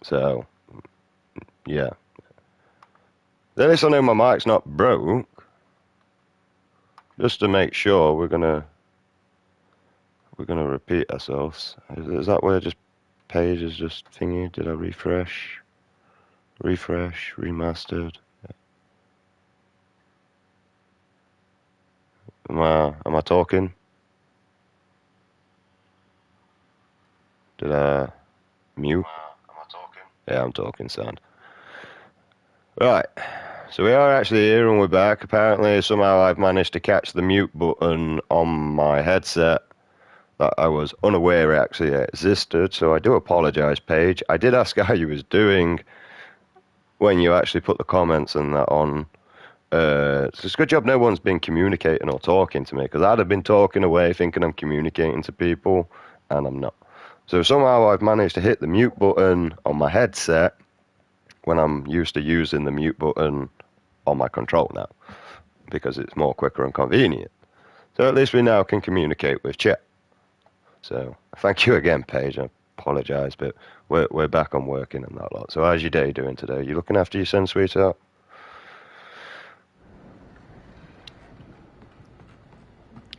So, yeah. At least I know my mic's not broke. Just to make sure, we're gonna repeat ourselves. Is that where just page is just thingy? Did I refresh? Refresh, remastered. Am I talking? Did I mute? Am I talking? Yeah, I'm talking, sound. Right, so we are actually here and we're back. Apparently, somehow I've managed to catch the mute button on my headset that I was unaware actually existed, so I do apologise, Paige. I did ask how you was doing when you actually put the comments and that on. It's a good job no one's been communicating or talking to me, because I'd have been talking away thinking I'm communicating to people, and I'm not. So somehow I've managed to hit the mute button on my headset when I'm used to using the mute button on my control now, because it's more quicker and convenient. So at least we now can communicate with chat. So thank you again, Paige. I apologise, but we're back on working and that lot. So how's your day doing today? You looking after your son, sweetheart?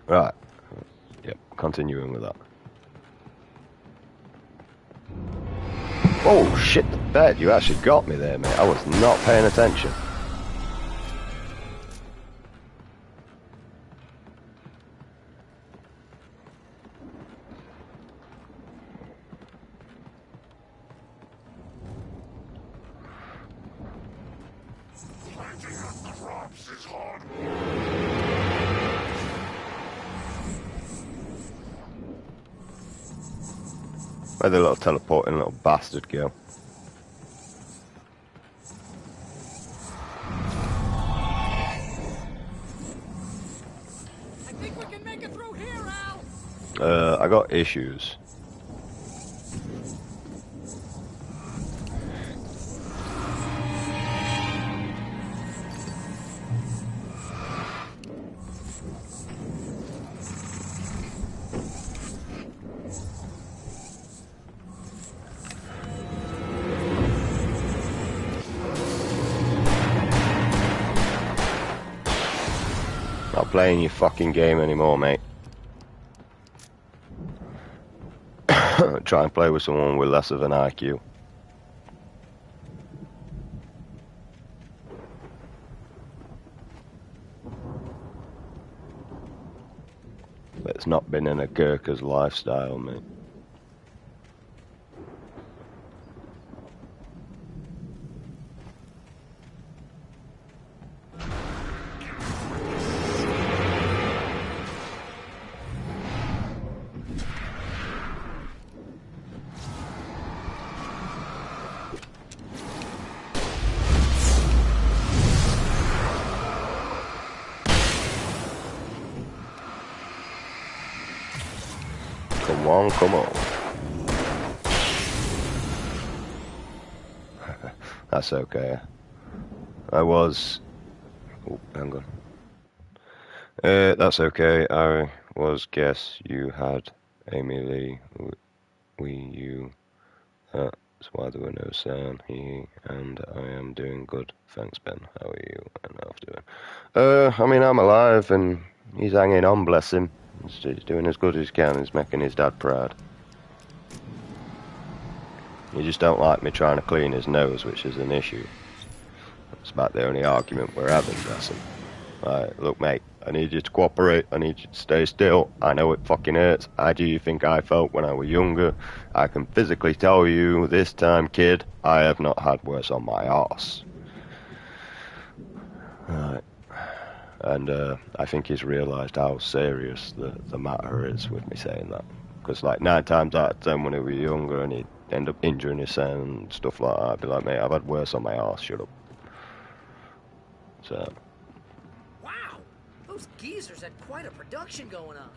Right. Yep, continuing with that. Oh, shit the bed. You actually got me there, mate. I was not paying attention. Where'd the little teleporting little bastard go? I think we can make it through here, Al. I got issues. Not playing your fucking game anymore, mate. Try and play with someone with less of an IQ. But it's not been in a Gurkha's lifestyle, mate. Come on. That's okay. I was... Oh, hang on. That's okay. I was guess you had Amy Lee. You. That's why there were no sound. And I am doing good. Thanks, Ben. How are you and Alf doing? I mean, I'm alive and he's hanging on, bless him. He's doing as good as he can. He's making his dad proud. You just don't like me trying to clean his nose, which is an issue. That's about the only argument we're having, bless him. Right, look, mate, I need you to cooperate. I need you to stay still. I know it fucking hurts. How do you think I felt when I was younger? I can physically tell you, this time, kid, I have not had worse on my arse. Right. And I think he's realised how serious the matter is with me saying that. Because, like, 9 times out of 10 when he was younger and he'd end up injuring his son and stuff like that, I'd be like, mate, I've had worse on my arse, shut up. So... Those geezers had quite a production going on.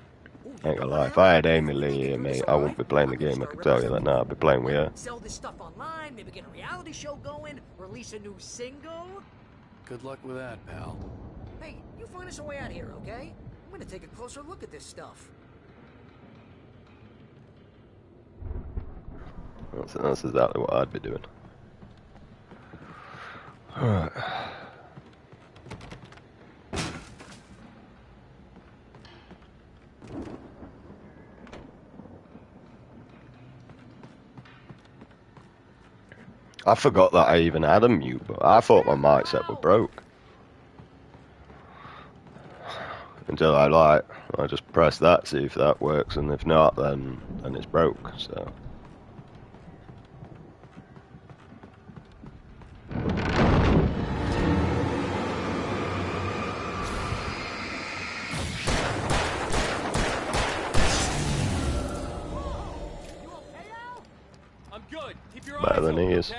Ooh, ain't gonna lie, if I had Amy Lee here, mate, I wouldn't be playing the game, I can tell you that now. I'd be playing with her. Sell this stuff online, maybe get a reality show going, release a new single. Good luck with that, pal. Hey, you find us a way out here, okay? I'm gonna take a closer look at this stuff. That's exactly what I'd be doing. Alright. I forgot that I even had a mute, but I thought my mic set were broke. Until I just press that, see if that works, and if not, then it's broke, so. Better than he is.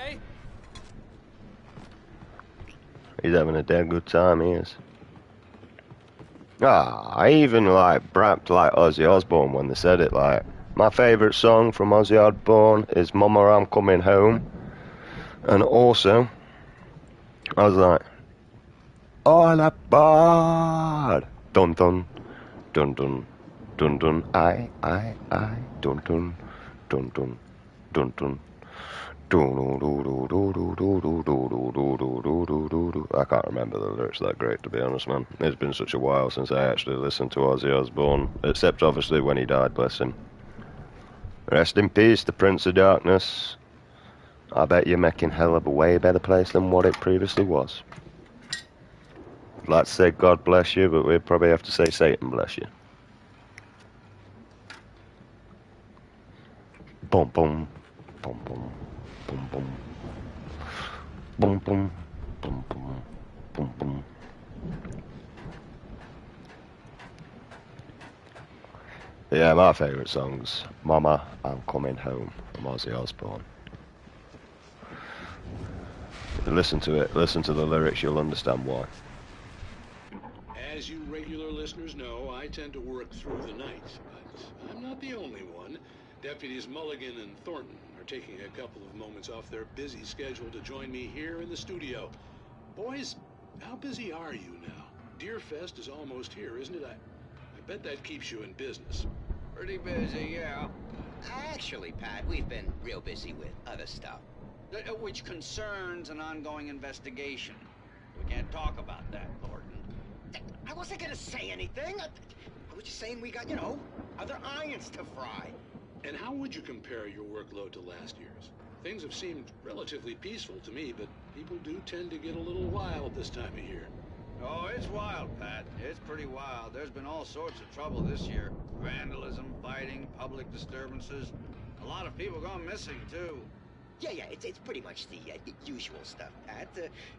He's having a damn good time, he is. I even like brapped like Ozzy Osbourne when they said it. Like, my favourite song from Ozzy Osbourne is Mama I'm Coming Home. And also, I was like, all aboard! Dun dun, dun dun, dun dun, I, dun dun, dun dun, dun dun. I can't remember the lyrics that great, to be honest, man. It's been such a while since I actually listened to Ozzy Osbourne, except obviously when he died, bless him. Rest in peace, the Prince of Darkness. I bet you're making hell of a way better place than what it previously was. I'd like to say God bless you, but we'd probably have to say Satan bless you. Boom, boom, boom, boom. Boom, boom. Boom, boom. Boom, boom. Boom, boom. Yeah, my favourite song's Mama, I'm Coming Home from Ozzy Osbourne. Listen to it, listen to the lyrics, you'll understand why. As you regular listeners know, I tend to work through the night, but I'm not the only one. Deputies Mulligan and Thornton are taking a couple of moments off their busy schedule to join me here in the studio. Boys, how busy are you now? Deerfest is almost here, isn't it? I bet that keeps you in business. Pretty busy, yeah. Actually, Pat, we've been real busy with other stuff, which concerns an ongoing investigation. We can't talk about that, Thornton. I wasn't gonna say anything. I was just saying we got, other irons to fry. And how would you compare your workload to last year's? Things have seemed relatively peaceful to me, but people do tend to get a little wild this time of year. Oh, it's wild, Pat. It's pretty wild. There's been all sorts of trouble this year. Vandalism, fighting, public disturbances. A lot of people gone missing, too. Yeah, it's pretty much the usual stuff, Pat.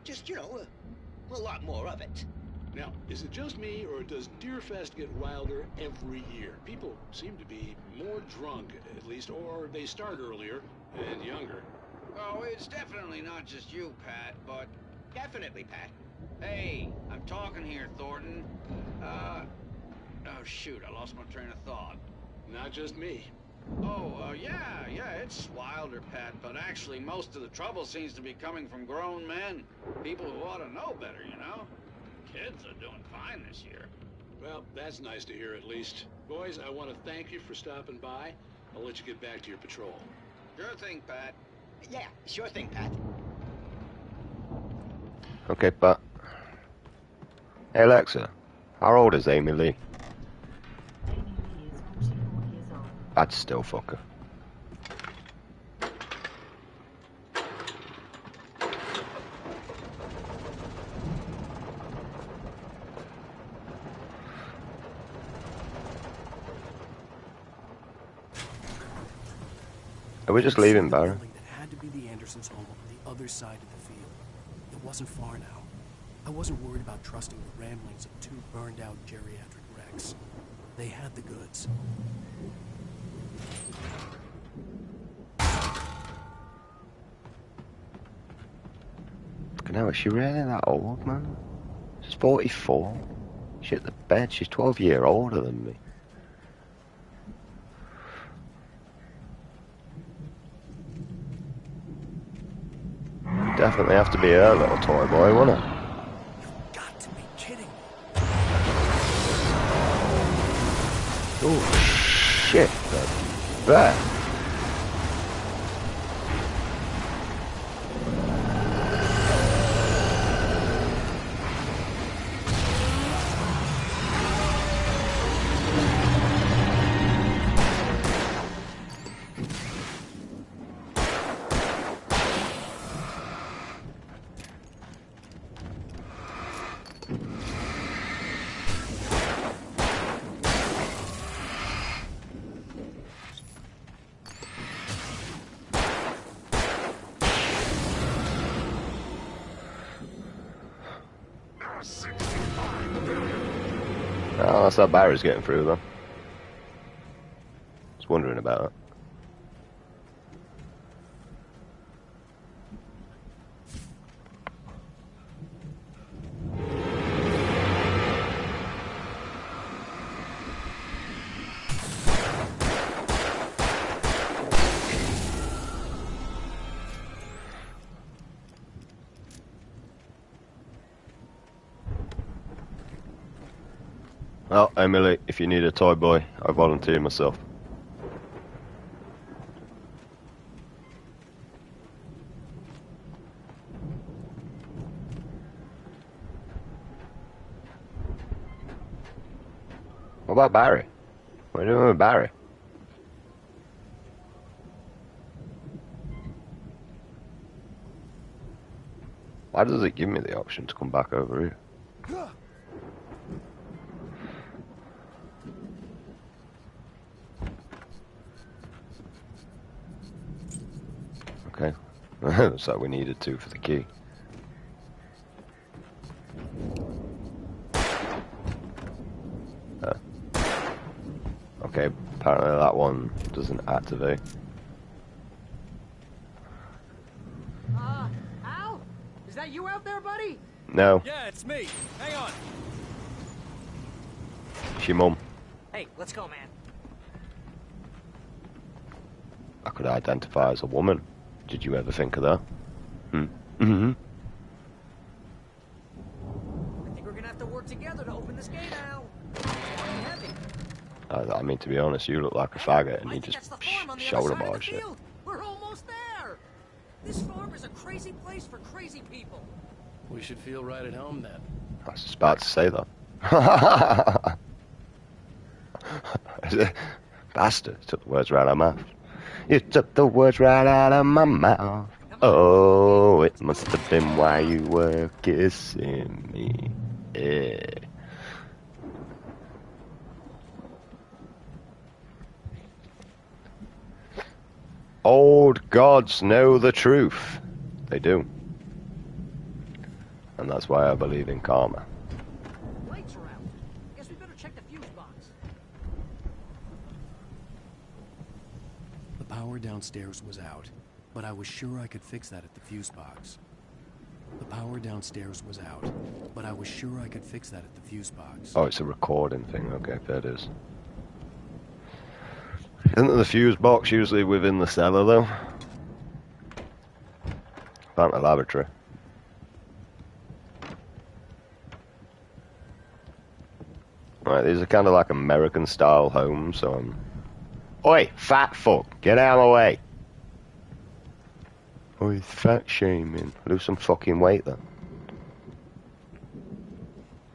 Just, a lot more of it. Now, is it just me, or does Deerfest get wilder every year? People seem to be more drunk, at least, or they start earlier and younger. Oh, it's definitely not just you, Pat, but... Definitely, Pat. Hey, I'm talking here, Thornton. Oh, shoot, I lost my train of thought. Not just me. Oh, yeah, it's wilder, Pat, but actually most of the trouble seems to be coming from grown men. People who ought to know better, Kids are doing fine this year. Well, that's nice to hear at least. Boys, I want to thank you for stopping by. I'll let you get back to your patrol. Sure thing, Pat. Yeah, sure thing, Pat. Okay, Pat. Hey, Alexa, how old is Amy Lee? I'd still fuck her. Are we just leaving, Barry? That had to be the Andersons' home on the other side of the field. It wasn't far now. I wasn't worried about trusting the ramblings of two burned-out geriatric wrecks. They had the goods. Now, is she really that old, man? She's 44. Shit the bed, she's 12 years older than me. Definitely have to be her little toy boy, wouldn't it? You've got to be kidding me. Oh, shit. That. Oh, that's how Barry's getting through, though. Just wondering about it. Oh, Emily, if you need a toy boy, I volunteer myself. What about Barry? What are you doing with Barry? Why does it give me the option to come back over here? Okay. Looks like we needed two for the key. Okay, apparently that one doesn't activate. Al? Is that you out there, buddy? No, Yeah, it's me. Hang on. it's your mum. Hey, let's go, man. I could identify as a woman. Did you ever think of that? Mm-hmm. I think we're gonna have to work together to open this gate, Al. It's pretty heavy. I mean, to be honest, you look like a faggot and I you think just that's the farm on the other shoulder side of the barge it. field. We're almost there. This farm is a crazy place for crazy people. We should feel right at home then. I was just about to say that. Bastard, took the words right out of my mouth. You took the words right out of my mouth. Oh, it must have been why you were kissing me. Yeah. Old gods know the truth. They do. And that's why I believe in karma. Lights are out. Guess we better check the fuse box. The power downstairs was out, but I was sure I could fix that at the fuse box. The power downstairs was out, but I was sure I could fix that at the fuse box. Oh, it's a recording thing. Okay, there it is. Isn't the fuse box usually within the cellar, though? Found the laboratory. Right, these are kind of like American-style homes, so I'm... Oi, fat fuck, get out of my way! Oi, fat shaming. Lose some fucking weight, then.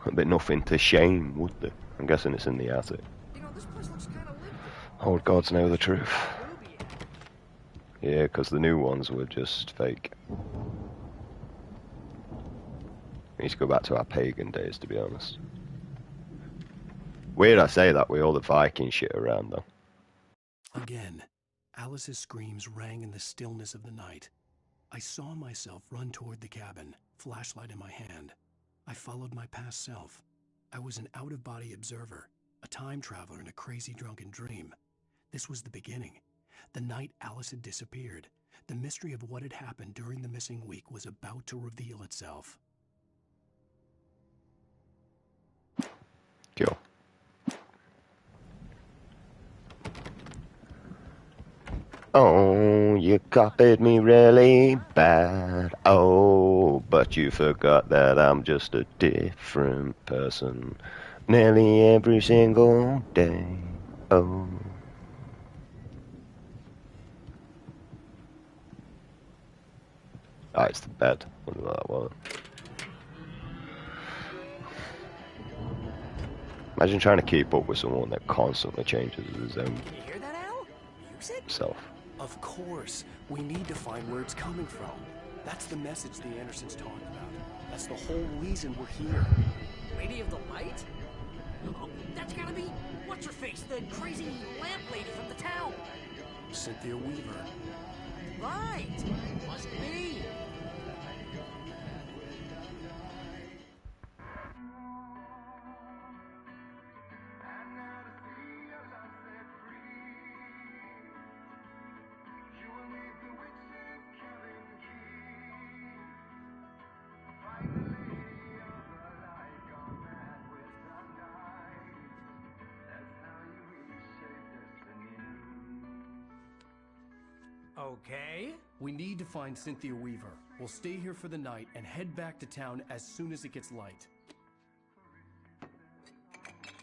There'd be nothing to shame, would there? I'm guessing it's in the attic. You know, this place looks kind of limpid. Old gods know the truth. Ruby at? Yeah, because the new ones were just fake. We need to go back to our pagan days, to be honest. Weird I say that with all the Viking shit around, though. Again, Alice's screams rang in the stillness of the night. I saw myself run toward the cabin, flashlight in my hand. I followed my past self. I was an out-of-body observer, a time traveler in a crazy drunken dream. This was the beginning. The night Alice had disappeared. The mystery of what had happened during the missing week was about to reveal itself. Cool. Oh, you copied me really bad. Oh, but you forgot that I'm just a different person. Nearly every single day. Oh. Ah, it's the bed. Wonder what that was. Imagine trying to keep up with someone that constantly changes his own Can you hear that, Al? Music? self. Of course, we need to find where it's coming from. That's the message the Andersons talked about. That's the whole reason we're here. Lady of the Light? Oh, that's gotta be... What's-her-face? The crazy lamp lady from the town. Cynthia Weaver. Right. Must be. Okay. We need to find Cynthia Weaver. We'll stay here for the night and head back to town as soon as it gets light.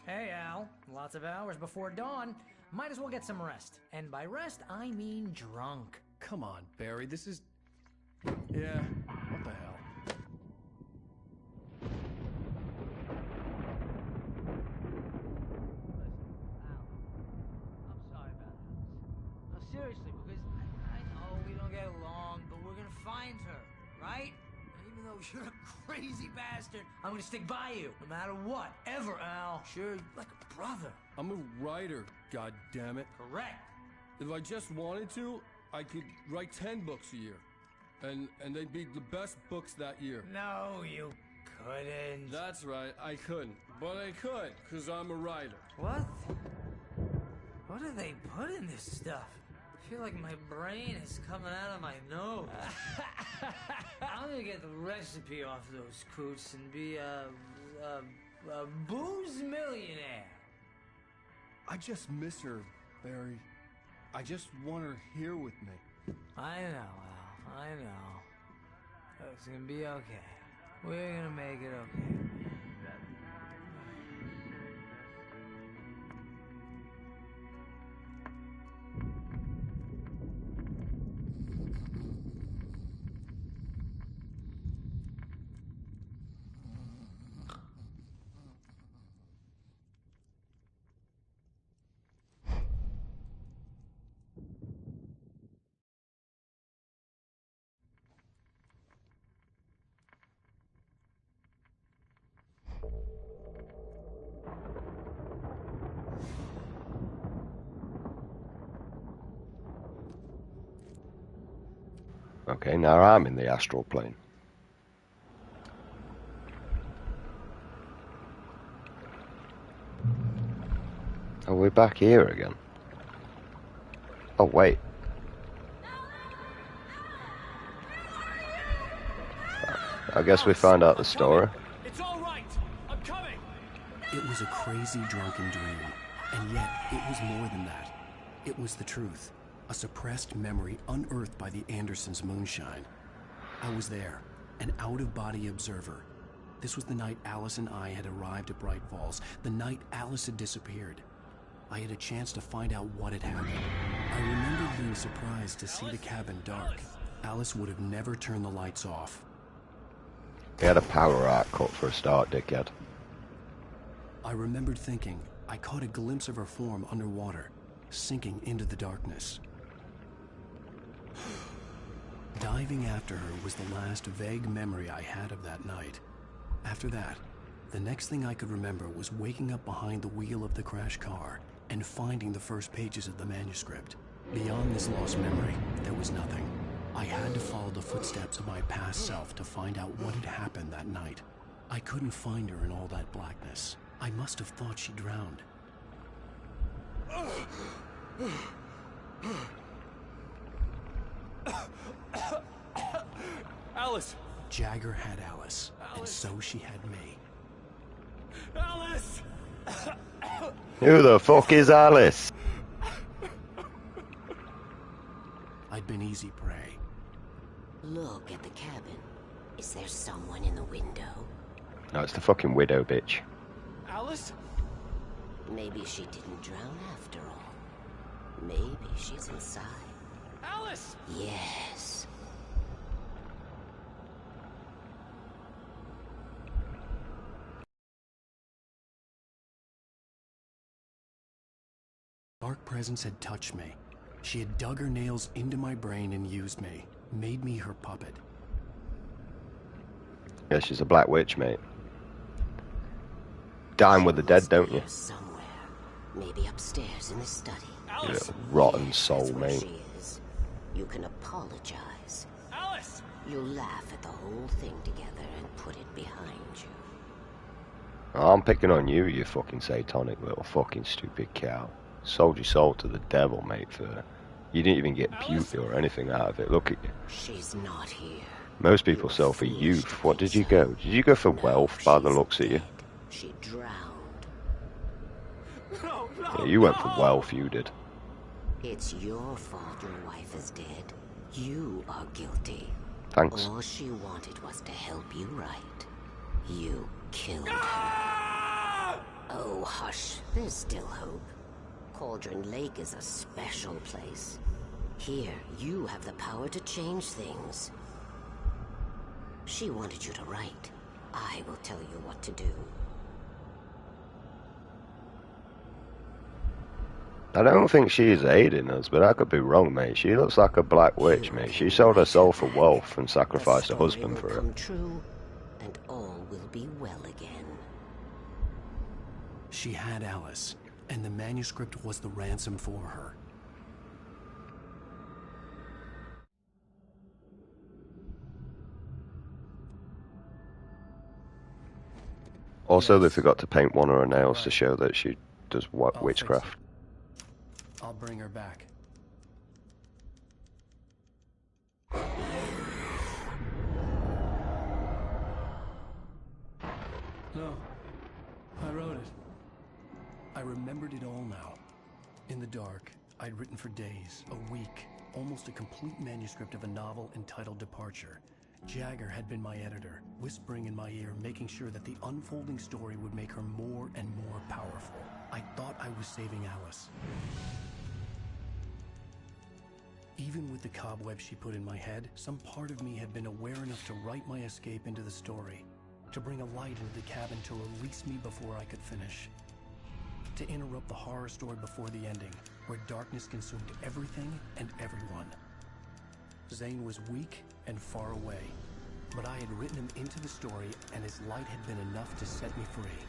Hey, Al. Lots of hours before dawn. Might as well get some rest. And by rest, I mean drunk. Come on, Barry, this is... Yeah, what the hell? I'm sorry about Alice. No, seriously, because I know we don't get along, but we're gonna find her, right? And even though you're a crazy bastard, I'm gonna stick by you, no matter what, ever, Al. Sure, like a brother. I'm a writer, goddammit. Correct. If I just wanted to, I could write 10 books a year. And they'd be the best books that year. No, you couldn't. That's right, I couldn't. But I could, because I'm a writer. What? What do they put in this stuff? I feel like my brain is coming out of my nose. I'm gonna get the recipe off those coots and be a booze millionaire. I just miss her, Barry. I just want her here with me. I know, Al. I know. It's gonna be okay. We're gonna make it okay. Okay, now I'm in the astral plane. Oh, we're back here again. Oh, wait. I guess we found out the story. It's all right. I'm coming. It was a crazy drunken dream, and yet it was more than that. It was the truth. A suppressed memory unearthed by the Andersons' moonshine. I was there, an out-of-body observer. This was the night Alice and I had arrived at Bright Falls, the night Alice had disappeared. I had a chance to find out what had happened. I remember being surprised to see the cabin dark. Alice would have never turned the lights off. He had a power arc cut for a start, dickhead. I remembered thinking I caught a glimpse of her form underwater, sinking into the darkness. Diving after her was the last vague memory I had of that night. After that, the next thing I could remember was waking up behind the wheel of the crashed car and finding the first pages of the manuscript. Beyond this lost memory, there was nothing. I had to follow the footsteps of my past self to find out what had happened that night. I couldn't find her in all that blackness. I must have thought she drowned. Alice! Jagger had Alice, and so she had me. Alice! Who the fuck is Alice? I'd been easy prey. Look at the cabin. Is there someone in the window? No, it's the fucking widow bitch. Alice? Maybe she didn't drown after all. Maybe she's inside. Alice! Yes. Dark presence had touched me. She had dug her nails into my brain and used me, made me her puppet. Yeah, she's a black witch, mate. Dine with the dead, don't you? Somewhere. Maybe upstairs in the study. You little rotten soul, That's where mate. she is. You can apologize. Alice! You'll laugh at the whole thing together and put it behind you. Oh, I'm picking on you, you fucking satanic little fucking stupid cow. Sold your soul to the devil, mate, for... You didn't even get beauty or anything out of it. Look at you. She's not here. Most people sell for youth. What did you go? Did you go for wealth by the looks of you? She drowned. Yeah, you went for wealth, you did. It's your fault your wife is dead. You are guilty. Thanks. All she wanted was to help you right. You killed her. Oh, hush. There's still hope. Cauldron Lake is a special place. Here, you have the power to change things. She wanted you to write. I will tell you what to do. I don't think she's aiding us, but I could be wrong, mate. She looks like a black witch, mate. She sold her soul for wealth and sacrificed her husband for The story it. will come true, and all will be well again. She had Alice, and the manuscript was the ransom for her. Also, they Yes. forgot to paint one of her nails to Right. show that she does I'll fix witchcraft. it. I'll bring her back. No, I wrote it. I remembered it all now. In the dark, I'd written for days, a week, almost a complete manuscript of a novel entitled Departure. Jagger had been my editor, whispering in my ear, making sure that the unfolding story would make her more and more powerful. I thought I was saving Alice. Even with the cobwebs she put in my head, some part of me had been aware enough to write my escape into the story, to bring a light into the cabin to release me before I could finish. To interrupt the horror story before the ending, where darkness consumed everything and everyone. Zane was weak and far away, but I had written him into the story, and his light had been enough to set me free.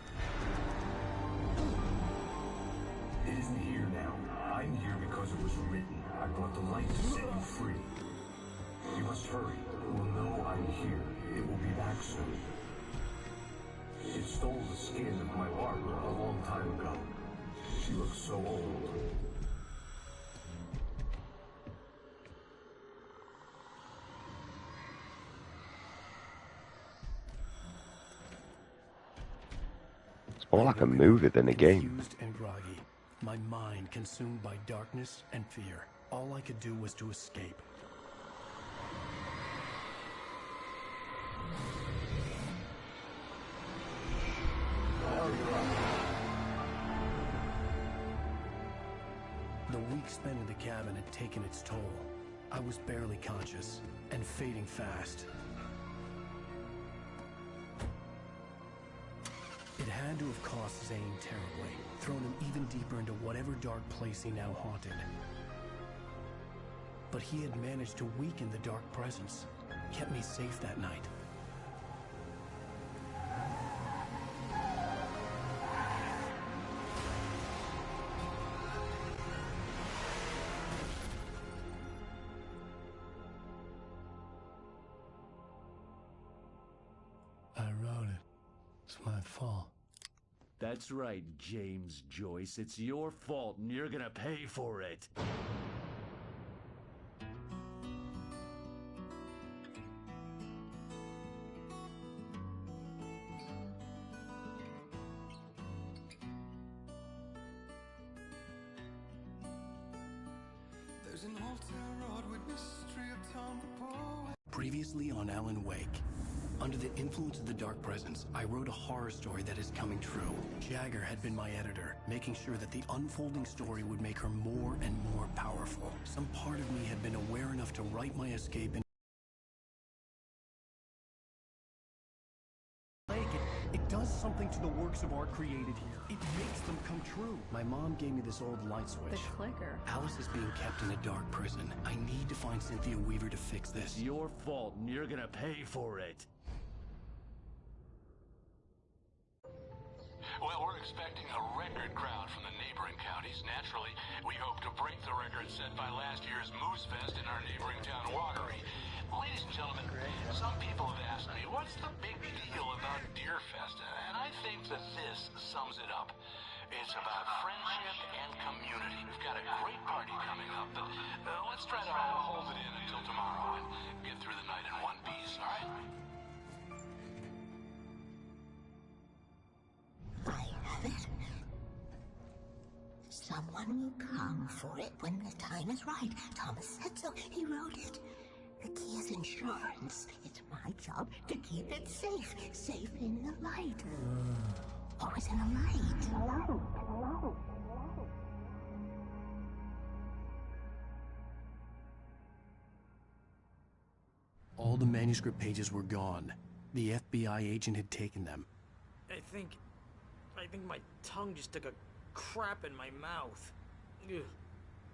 It isn't here now. I'm here because it was written. I brought the light to set you free. You must hurry. It will know I'm here. It will be back soon. It stole the skin of my Barbara a long time ago. She looks so old. It's more I like a woke movie up than a game. confused and groggy, my mind consumed by darkness and fear. All I could do was to escape. The week spent in the cabin had taken its toll. I was barely conscious and fading fast. It had to have cost Zane terribly, thrown him even deeper into whatever dark place he now haunted. But he had managed to weaken the dark presence, kept me safe that night. I wrote it. It's my fault. That's right, James Joyce. It's your fault, and you're gonna pay for it. There's an old town road with mystery of Tom the poet. Previously on Alan Wake. Under the influence of the dark presence, I wrote a horror story that is coming true. Jagger had been my editor, making sure that the unfolding story would make her more and more powerful. Some part of me had been aware enough to write my escape in It does something to the works of art created here. It makes them come true. My mom gave me this old light switch. The clicker. Alice is being kept in a dark prison. I need to find Cynthia Weaver to fix this. It's your fault, and you're gonna pay for it. Well, we're expecting a record crowd from the neighboring counties. Naturally, we hope to break the record set by last year's Moose Fest in our neighboring town, Watery. Ladies and gentlemen, some people have asked me, what's the big deal about Deer Fest? And I think that this sums it up. It's about friendship and community. We've got a great party coming up, but let's try to hold it in until tomorrow and get through the night in one piece, all right? I have it. Someone One will come for it when the time is right. Thomas said so. He wrote it. The key is insurance. It's my job to keep it safe. Safe in the light. Always in the light. All the manuscript pages were gone. The FBI agent had taken them. I think my tongue just took a crap in my mouth. Ugh.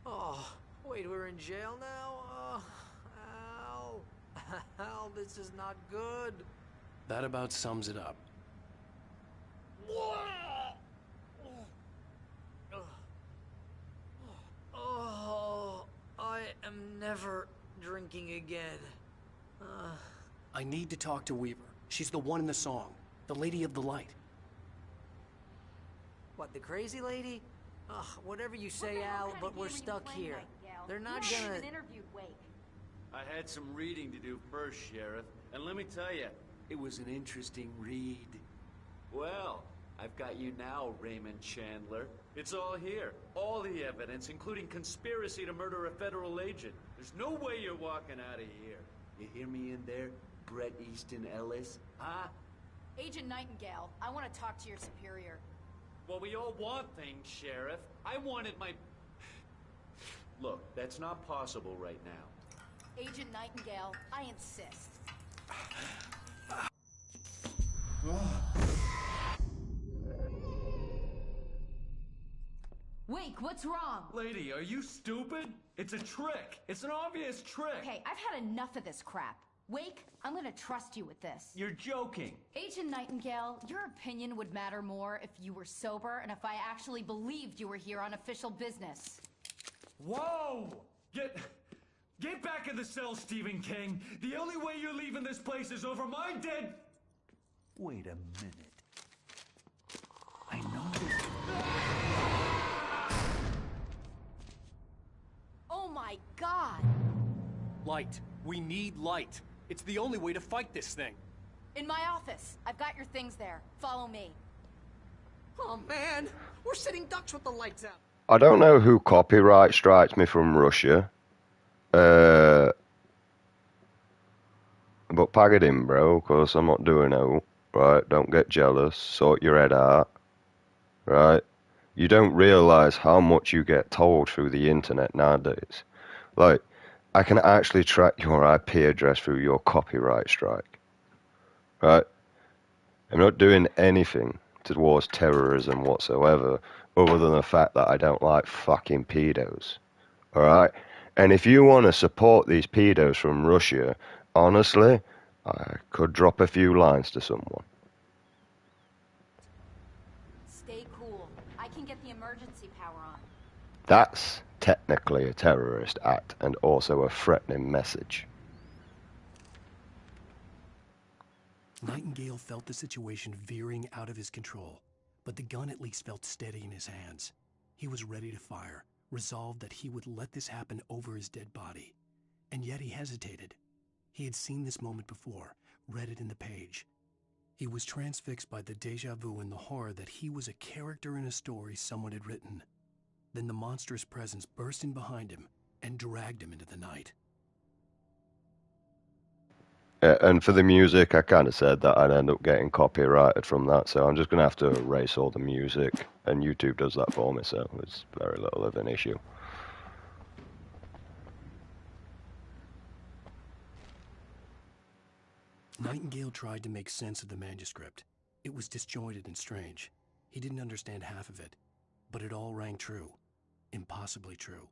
Oh, wait, we're in jail now? Al. Al, this is not good. That about sums it up. Oh, I am never drinking again. I need to talk to Weaver. She's the one in the song. The Lady of the Light. What, the crazy lady? Ugh, whatever you say, Al, but we're stuck here. They're not gonna... I had some reading to do first, Sheriff, and let me tell you, it was an interesting read. Well, I've got you now, Raymond Chandler. It's all here. All the evidence, including conspiracy to murder a federal agent. There's no way you're walking out of here. You hear me in there, Bret Easton Ellis? Huh? Agent Nightingale, I want to talk to your superior. Well, we all want things, Sheriff. I wanted my... Look, that's not possible right now. Agent Nightingale, I insist. Wake, what's wrong? Lady, are you stupid? It's a trick. It's an obvious trick. Okay, I've had enough of this crap. Wake, I'm gonna trust you with this. You're joking. Agent Nightingale, your opinion would matter more if you were sober and if I actually believed you were here on official business. Whoa! Get back in the cell, Stephen King. The only way you're leaving this place is over my dead... Wait a minute. I know this... Oh my God! Light. We need light. It's the only way to fight this thing. In my office. I've got your things there. Follow me. Oh man, we're sitting ducks with the lights out. I don't know who copyright strikes me from Russia. But pack it in, bro, because I'm not doing it. Right? Don't get jealous. Sort your head out. Right? You don't realize how much you get told through the internet nowadays. Like, I can actually track your IP address through your copyright strike. Right? I'm not doing anything towards terrorism whatsoever, other than the fact that I don't like fucking pedos. Alright? And if you want to support these pedos from Russia, honestly, I could drop a few lines to someone. Stay cool. I can get the emergency power on. That's technically a terrorist act and also a threatening message. Nightingale felt the situation veering out of his control, but the gun at least felt steady in his hands. He was ready to fire, resolved that he would let this happen over his dead body. And yet he hesitated. He had seen this moment before, read it in the page. He was transfixed by the déjà vu and the horror that he was a character in a story someone had written. Then the monstrous presence burst in behind him and dragged him into the night. And for the music, I kind of said that I'd end up getting copyrighted from that, so I'm just going to have to erase all the music, and YouTube does that for me, so it's very little of an issue. Nightingale tried to make sense of the manuscript. It was disjointed and strange. He didn't understand half of it, but it all rang true. Impossibly true.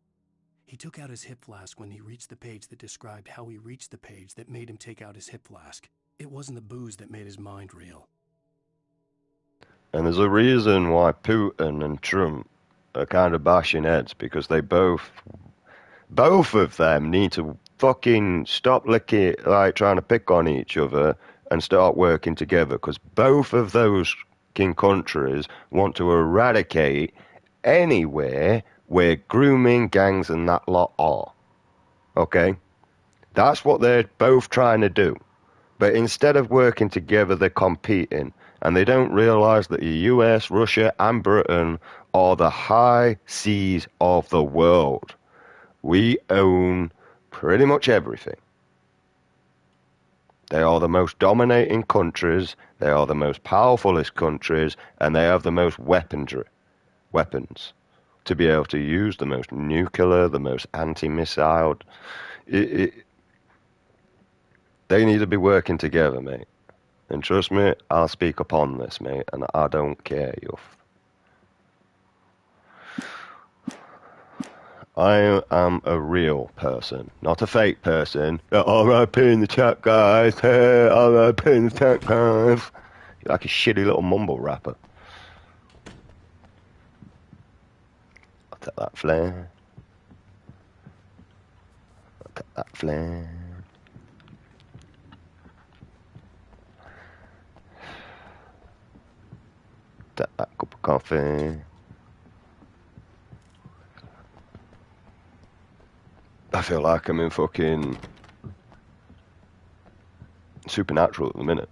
He took out his hip flask when he reached the page that described how he reached the page that made him take out his hip flask. It wasn't the booze that made his mind reel. And there's a reason why Putin and Trump are kind of bashing heads, because they both of them need to fucking stop licking, like trying to pick on each other and start working together, because both of those king countries want to eradicate anywhere where grooming gangs and that lot are. Okay? That's what they're both trying to do. But instead of working together, they're competing. And they don't realize that the US, Russia, and Britain are the high seas of the world. We own pretty much everything. They are the most dominating countries, they are the most powerfulest countries, and they have the most weapons to be able to use the most nuclear, the most anti-missile. They need to be working together, mate. And trust me, I'll speak upon this, mate, and I don't care, Yuff. I am a real person, not a fake person. R.I.P. in the chat, guys. Hey, R.I.P. in the chat, guys. You're like a shitty little mumble rapper. I'll take that flare. I'll take that flare. Take that cup of coffee. I feel like I'm in fucking Supernatural at the minute.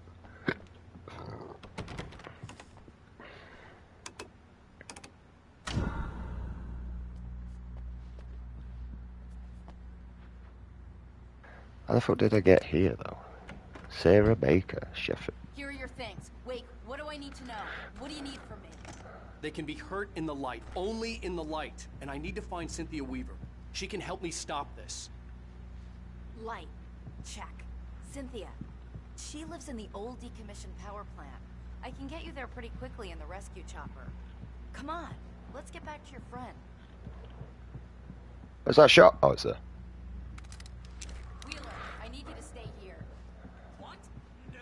How the fuck did I get here, though? Sarah Baker, Sheffield. Here are your things. Wait, what do I need to know? What do you need from me? They can be hurt in the light, only in the light. And I need to find Cynthia Weaver. She can help me stop this. Light. Check. Cynthia. She lives in the old decommissioned power plant. I can get you there pretty quickly in the rescue chopper. Come on, let's get back to your friend. Where's that shot? Oh, it's there. Wheeler, I need you to stay here. What? No.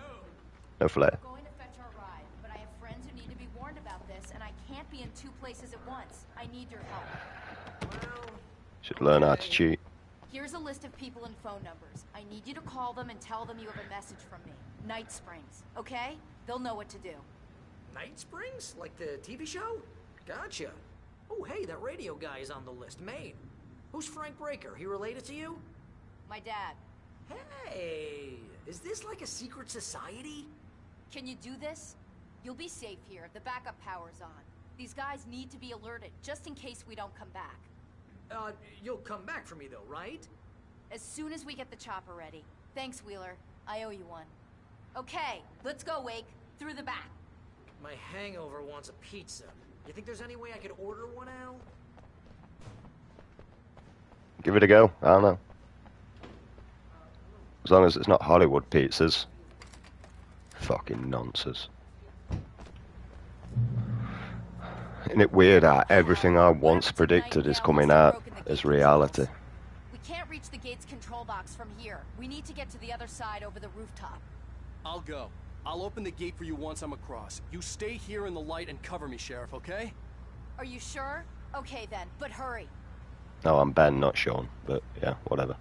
No flare. I'm going to fetch our ride, but I have friends who need to be warned about this, and I can't be in two places at once. I need your help. Well... Should learn how to cheat. Here's a list of people and phone numbers. I need you to call them and tell them you have a message from me. Night Springs, okay? They'll know what to do. Night Springs? Like the TV show? Gotcha. Oh, hey, that radio guy is on the list. Maine. Who's Frank Breaker? He related to you? My dad. Hey, is this like a secret society? Can you do this? You'll be safe here. The backup power's on. These guys need to be alerted, just in case we don't come back. You'll come back for me though, right? As soon as we get the chopper ready. Thanks, Wheeler. I owe you one. Okay, let's go, Wake. Through the back. My hangover wants a pizza. You think there's any way I could order one, Al? Give it a go. I don't know. As long as it's not Hollywood pizzas. Fucking nonsense. Isn't it weird how everything I once predicted is coming out as reality? We can't reach the gate's control box from here. We need to get to the other side over the rooftop. I'll go. I'll open the gate for you once I'm across. You stay here in the light and cover me, Sheriff, okay? Are you sure? Okay then, but hurry. No, I'm Ben, not Sean, but yeah, whatever.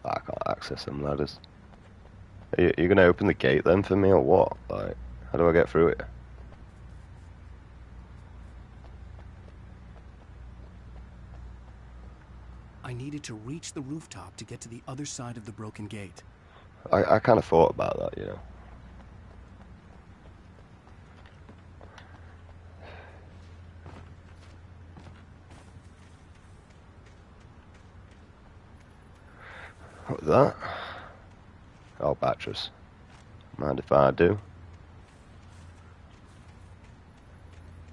I can't access them ladders. Are you gonna open the gate then for me or what? Like, how do I get through it? I needed to reach the rooftop to get to the other side of the broken gate. I kind of thought about that, you know. What was that? Oh, batteries. Mind if I do?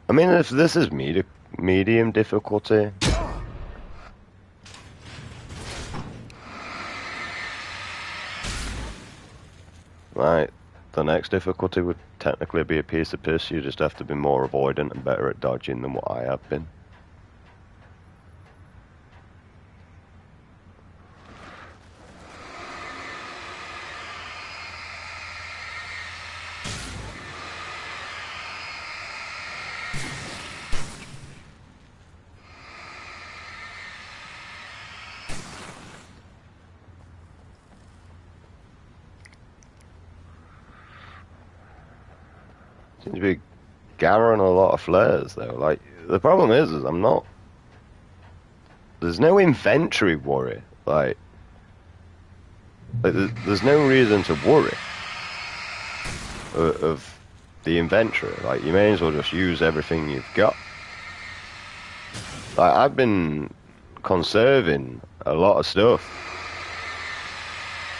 I mean, if this is medium difficulty... Right, the next difficulty would technically be a piece of piss. You just have to be more avoidant and better at dodging than what I have been. Seems to be gathering a lot of flares though. Like, the problem is I'm not there's no inventory worry. Like there's no reason to worry of the inventory. Like, you may as well just use everything you've got. Like, I've been conserving a lot of stuff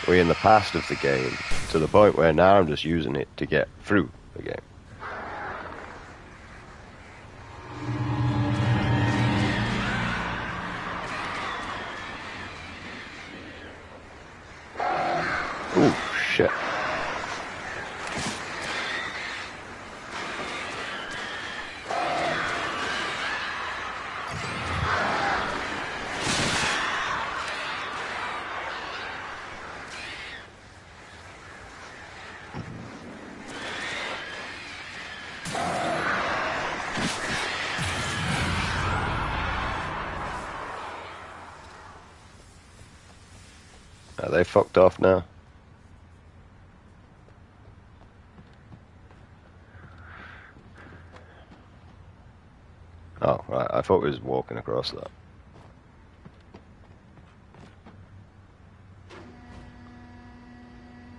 in the past of the game, to the point where now I'm just using it to get through the game. Ooh, shit. Are they fucked off now? Oh, right. I thought we was walking across that.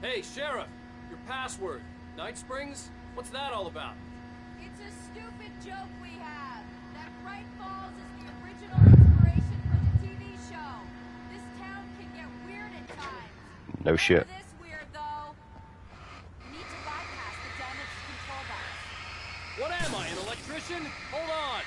Hey, Sheriff! Your password. Night Springs? What's that all about? It's a stupid joke we have. That Bright Falls is the original inspiration for the TV show. This town can get weird at times. No shit. This weird, though. We need to bypass the damage control box. What am I, an electrician? Hold on!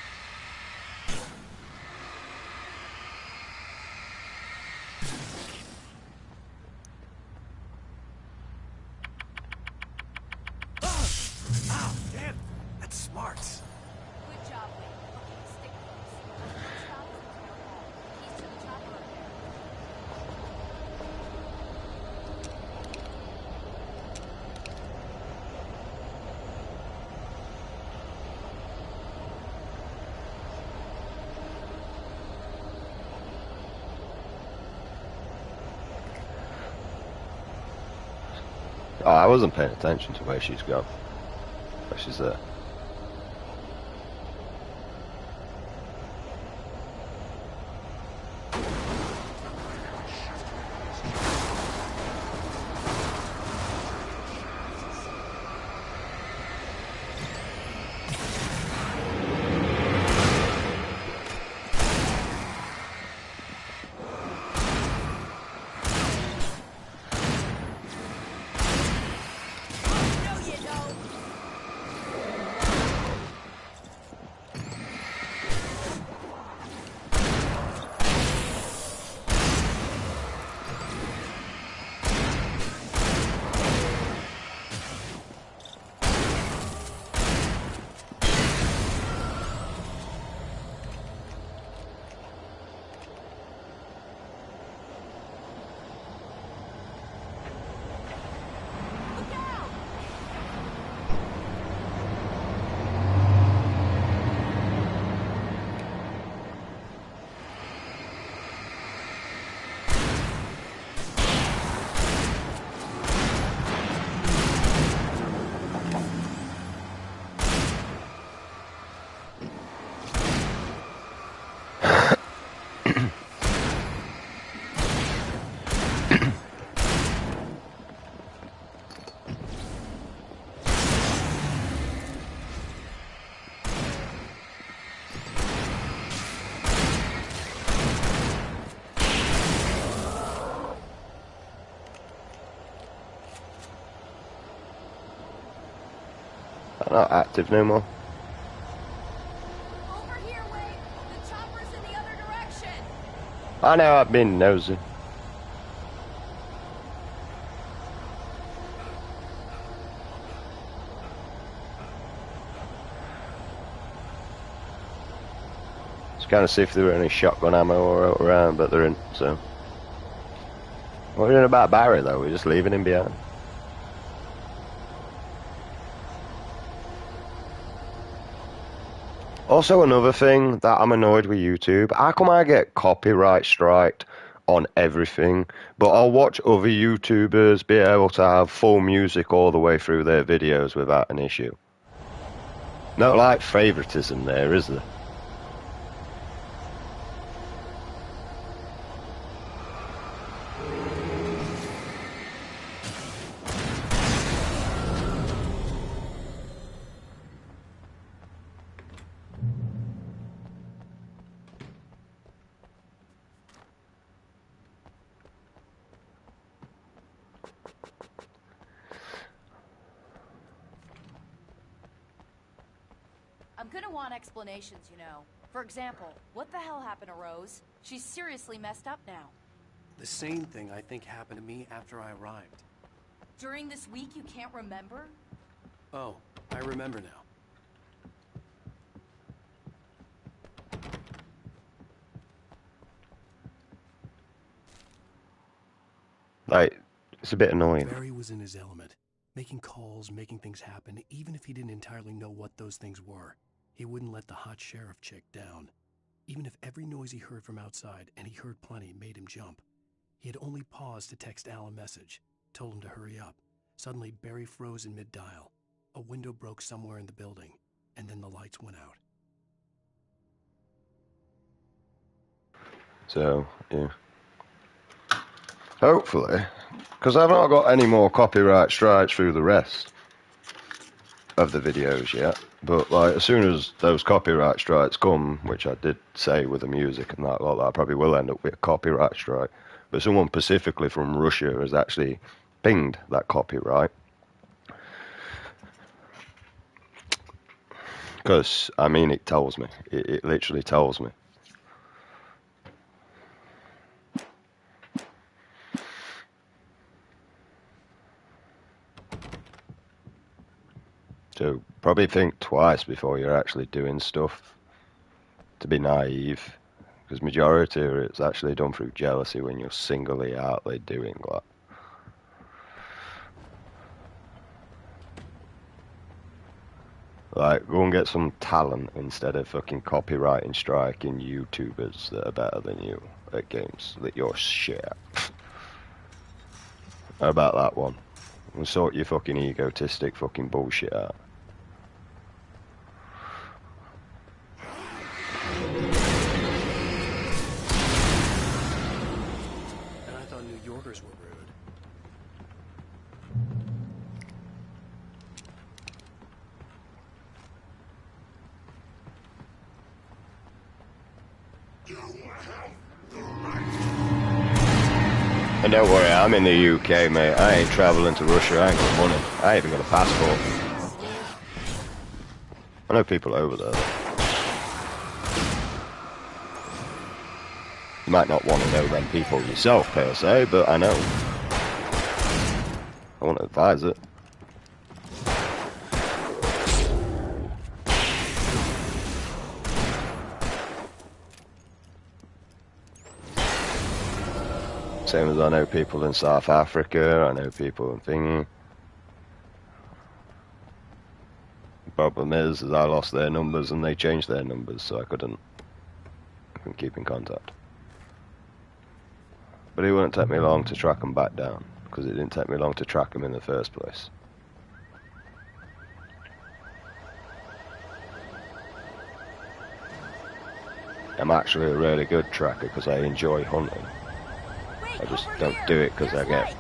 Ow, damn! That's smart. Good job, Wade. Okay, stick close. Let's stop the town hall. Keys to the chopper up there. Oh, I wasn't paying attention to where she's gone. Where she's there. I'm not active no more. Over here, Wade. The chopper's in the other direction. I know, I've been nosy. Just kind of see if there were any shotgun ammo around, but there isn't, so. What are we doing about Barry, though? We're just leaving him behind. Also, another thing that I'm annoyed with YouTube, how come I get copyright striked on everything, but I'll watch other YouTubers be able to have full music all the way through their videos without an issue? No, like, favoritism there, is there? I'm gonna want explanations, you know. For example, what the hell happened to Rose? She's seriously messed up now. The same thing I think happened to me after I arrived. During this week you can't remember? Oh, I remember now. Like, it's a bit annoying. Barry was in his element, making calls, making things happen, even if he didn't entirely know what those things were. He wouldn't let the hot sheriff chick down. Even if every noise he heard from outside, and he heard plenty, made him jump. He had only paused to text Al a message, told him to hurry up. Suddenly, Barry froze in mid-dial. A window broke somewhere in the building, and then the lights went out. So, yeah. Hopefully, because I've not got any more copyright strikes through the rest of the videos yet. But like, as soon as those copyright strikes come, which I did say with the music and that, like, I probably will end up with a copyright strike. But someone specifically from Russia has actually pinged that copyright. Because, I mean, it tells me. It literally tells me. So probably think twice before you're actually doing stuff to be naive, because majority of it's actually done through jealousy when you're singly outly doing that. Like, go and get some talent instead of fucking copywriting striking YouTubers that are better than you at games that you're shit at. How about that one? And sort your fucking egotistic fucking bullshit out. And I thought New Yorkers were rude. And don't worry, I'm in the UK, mate. I ain't travelling to Russia. I ain't got money. I ain't even got a passport. I know people over there. You might not want to know them people yourself, per se, but I know. I want to advise it. Same as I know people in South Africa, I know people in thingy. The problem is I lost their numbers and they changed their numbers, so I couldn't keep in contact. But it wouldn't take me long to track them back down, because it didn't take me long to track them in the first place. I'm actually a really good tracker because I enjoy hunting. I just don't do it because I get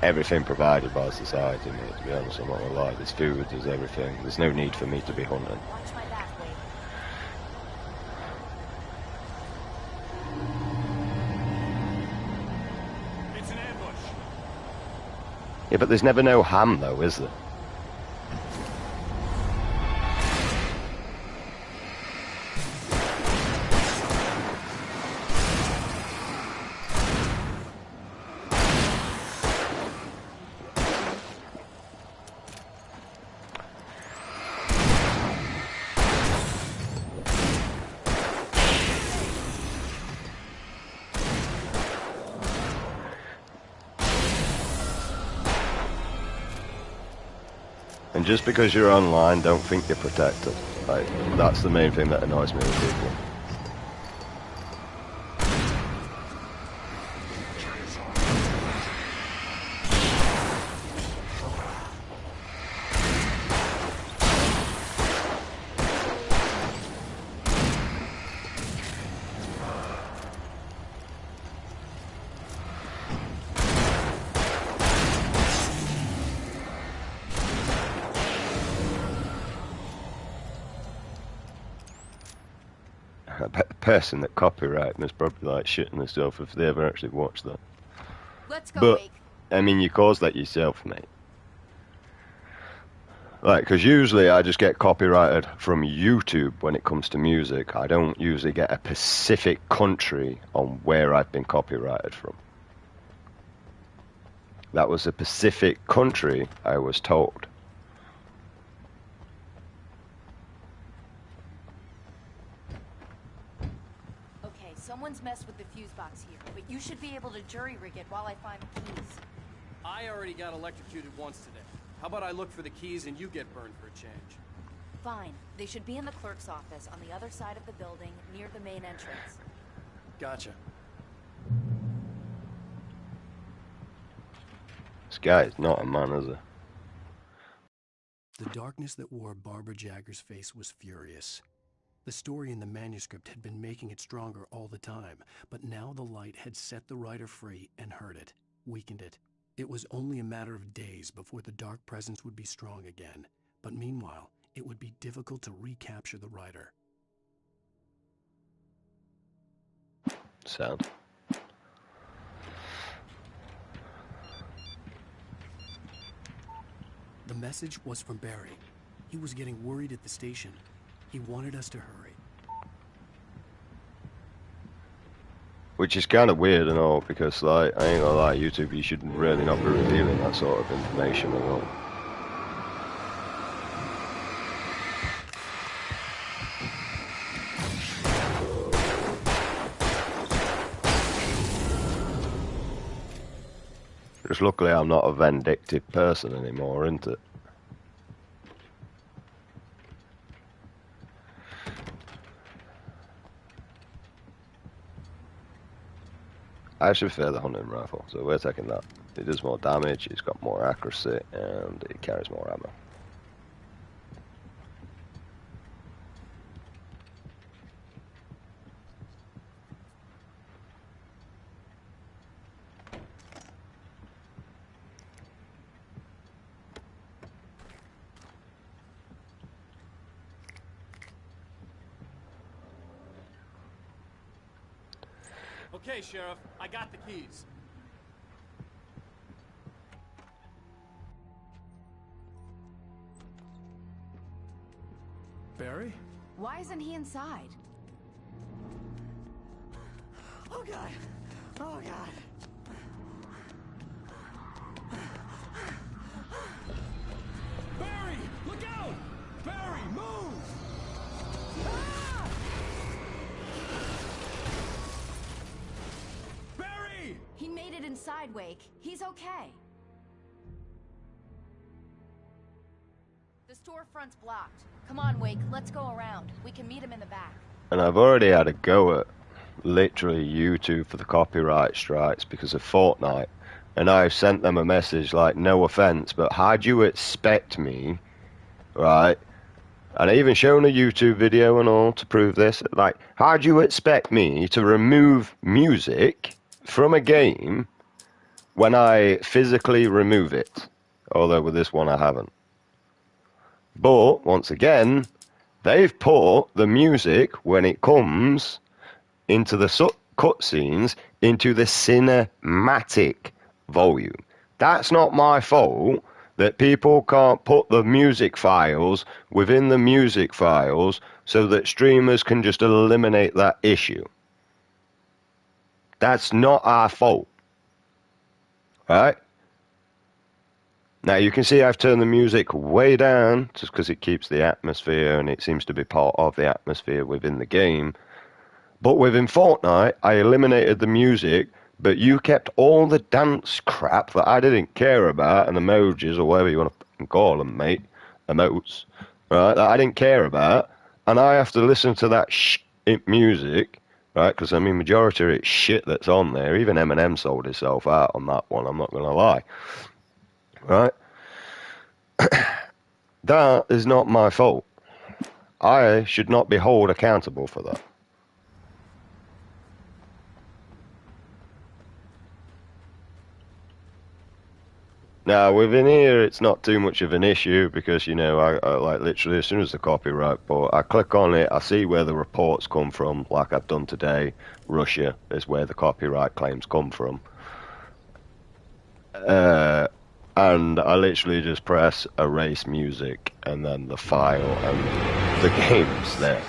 everything provided by society, mate, to be honest. I'm not gonna lie. There's food, there's everything. There's no need for me to be hunting. Watch my back, Wade. It's an ambush. Yeah, but there's never no ham, though, is there? And just because you're online, don't think you're protected. Like, that's the main thing that annoys me with people. I bet the person that copyrighted is probably like shitting themselves if they ever actually watched that. Let's go, But, Wake. I mean, you caused that yourself, mate. Like, because usually I just get copyrighted from YouTube when it comes to music. I don't usually get a specific country on where I've been copyrighted from. That was a Pacific country, I was told. Okay, someone's messed with the fuse box here, but you should be able to jury-rig it while I find the keys. I already got electrocuted once today. How about I look for the keys and you get burned for a change? Fine. They should be in the clerk's office on the other side of the building, near the main entrance. Gotcha. This guy is not a man, is he? The darkness that wore Barbara Jagger's face was furious. The story in the manuscript had been making it stronger all the time, but now the light had set the writer free and hurt it, weakened it. It was only a matter of days before the dark presence would be strong again, but meanwhile, it would be difficult to recapture the writer. Sound. The message was from Barry. He was getting worried at the station. He wanted us to hurry. Which is kind of weird and all, because, like, I ain't gonna lie, YouTube, you should really not be revealing that sort of information at all. Just luckily I'm not a vindictive person anymore, isn't it? I actually prefer the hunting rifle, so we're taking that. It does more damage, it's got more accuracy, and it carries more ammo. Okay, Sheriff, I got the keys. Barry? Why isn't he inside? Oh, God. Oh, God. Barry! Look out! Barry, move! Ah! Barry! He made it inside, Wake. He's okay. The storefront's blocked. Come on, Wake. Let's go around. We can meet him in the back. And I've already had a go at literally YouTube for the copyright strikes because of Fortnite. And I've sent them a message like, no offense, but how'd you expect me, right? And I even shown a YouTube video and all to prove this. Like, how'd you expect me to remove music from a game when I physically remove it? Although with this one I haven't. But, once again, they've put the music, when it comes into the cutscenes, into the cinematic volume. That's not my fault that people can't put the music files within the music files so that streamers can just eliminate that issue. That's not our fault. Right? Now you can see I've turned the music way down just because it keeps the atmosphere and it seems to be part of the atmosphere within the game. But within Fortnite, I eliminated the music, but you kept all the dance crap that I didn't care about, and emojis or whatever you want to call them, mate, emotes, right, that I didn't care about, and I have to listen to that music, right, because I mean majority of it's shit that's on there. Even Eminem sold himself out on that one, I'm not going to lie. Right? That is not my fault. I should not be held accountable for that. Now, within here, it's not too much of an issue because, you know, I like literally as soon as the copyright, but I click on it, I see where the reports come from, like I've done today. Russia is where the copyright claims come from. and I literally just press erase music and then the file and the game's there.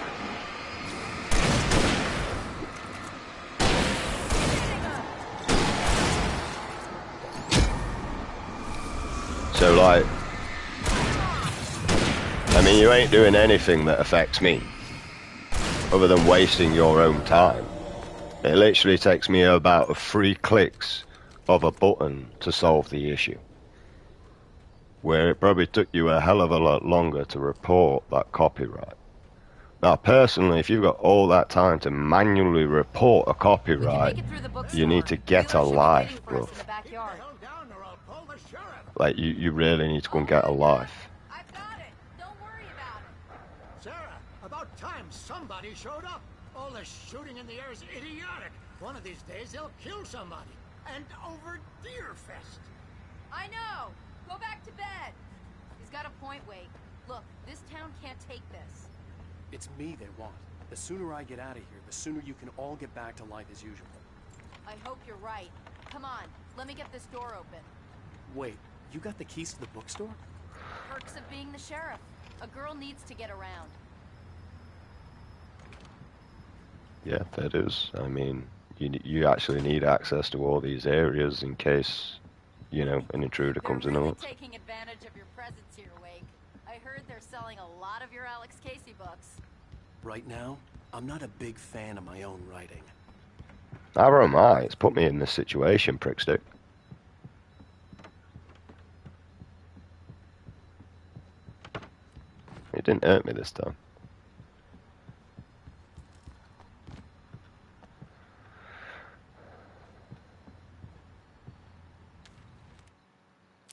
So like, I mean, you ain't doing anything that affects me other than wasting your own time. It literally takes me about 3 clicks of a button to solve the issue, where it probably took you a hell of a lot longer to report that copyright. Now, personally, if you've got all that time to manually report a copyright, you need to get a life, bro. Like, you really need to go and get a life. I've got it. Don't worry about it. Sarah, about time somebody showed up. All this shooting in the air is idiotic. One of these days they'll kill somebody. And over Deerfest. I know. Go back to bed. He's got a point, Wake. Look, this town can't take this. It's me they want. The sooner I get out of here, the sooner you can all get back to life as usual. I hope you're right. Come on, let me get this door open. Wait, you got the keys to the bookstore? Perks of being the sheriff. A girl needs to get around. Yeah, that is. I mean, you actually need access to all these areas in case, you know, an intruder comes in. They're really taking advantage of your presence here, Wake. I heard they're selling a lot of your Alex Casey books. Right now, I'm not a big fan of my own writing. Neither am I. It's put me in this situation, prickstick. It didn't hurt me this time.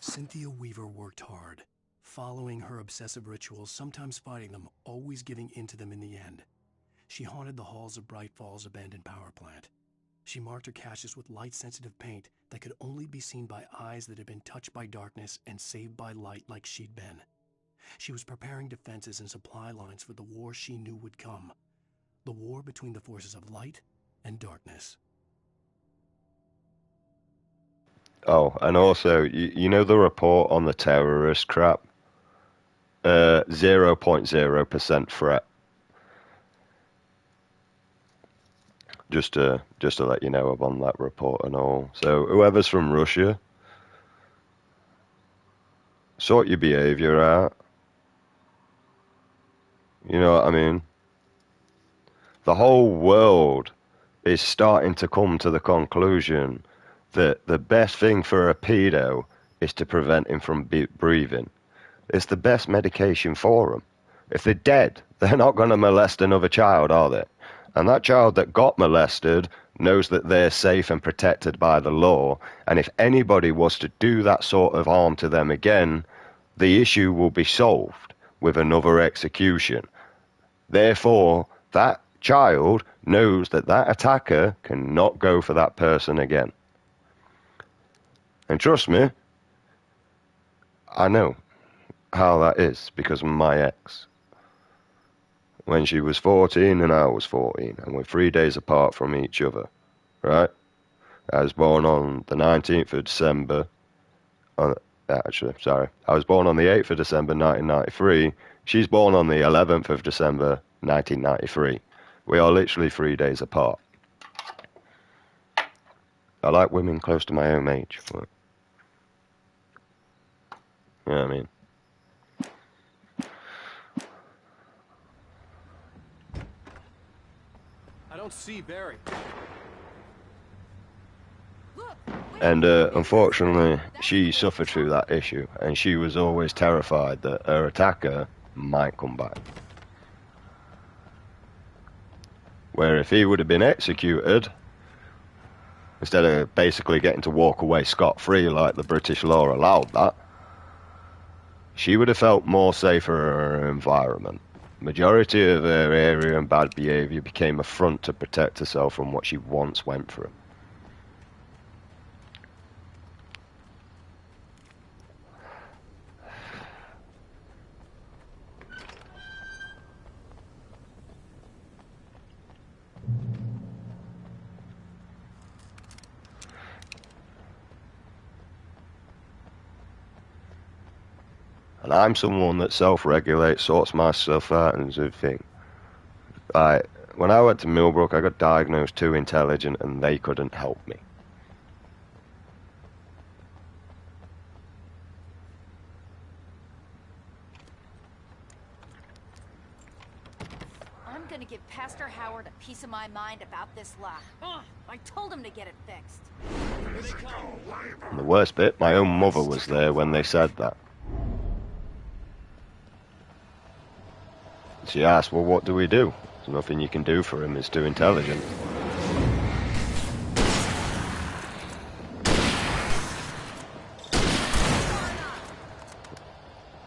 Cynthia Weaver worked hard, following her obsessive rituals, sometimes fighting them, always giving in to them in the end. She haunted the halls of Bright Falls' abandoned power plant. She marked her caches with light-sensitive paint that could only be seen by eyes that had been touched by darkness and saved by light like she'd been. She was preparing defenses and supply lines for the war she knew would come. The war between the forces of light and darkness. Oh, and also, you know the report on the terrorist crap? 0.0% threat. Just to let you know I'm on that report and all. So whoever's from Russia, sort your behavior out. You know what I mean? The whole world is starting to come to the conclusion that the best thing for a pedo is to prevent him from breathing. It's the best medication for them. If they're dead, they're not going to molest another child, are they? And that child that got molested knows that they're safe and protected by the law. And if anybody was to do that sort of harm to them again, the issue will be solved with another execution. Therefore, that child knows that that attacker cannot go for that person again. And trust me, I know how that is because of my ex. When she was 14 and I was 14, and we're 3 days apart from each other, right? I was born on the 19th of December. I was born on the 8th of December 1993. She's born on the 11th of December 1993. We are literally 3 days apart. I like women close to my own age. But, you know what I mean? I don't see Barry. And unfortunately, she suffered through that issue, and she was always terrified that her attacker might come back. Where if he would have been executed, instead of basically getting to walk away scot-free like the British law allowed that, she would have felt more safer in her environment. Majority of her area and bad behaviour became a front to protect herself from what she once went through. And I'm someone that self-regulates, sorts my stuff out and everything. When I went to Millbrook, I got diagnosed too intelligent and they couldn't help me. I'm gonna give Pastor Howard a piece of my mind about this lock. Ugh, I told him to get it fixed. And the worst bit, my own mother was there when they said that. She asked, well, what do we do? There's nothing you can do for him, he's too intelligent.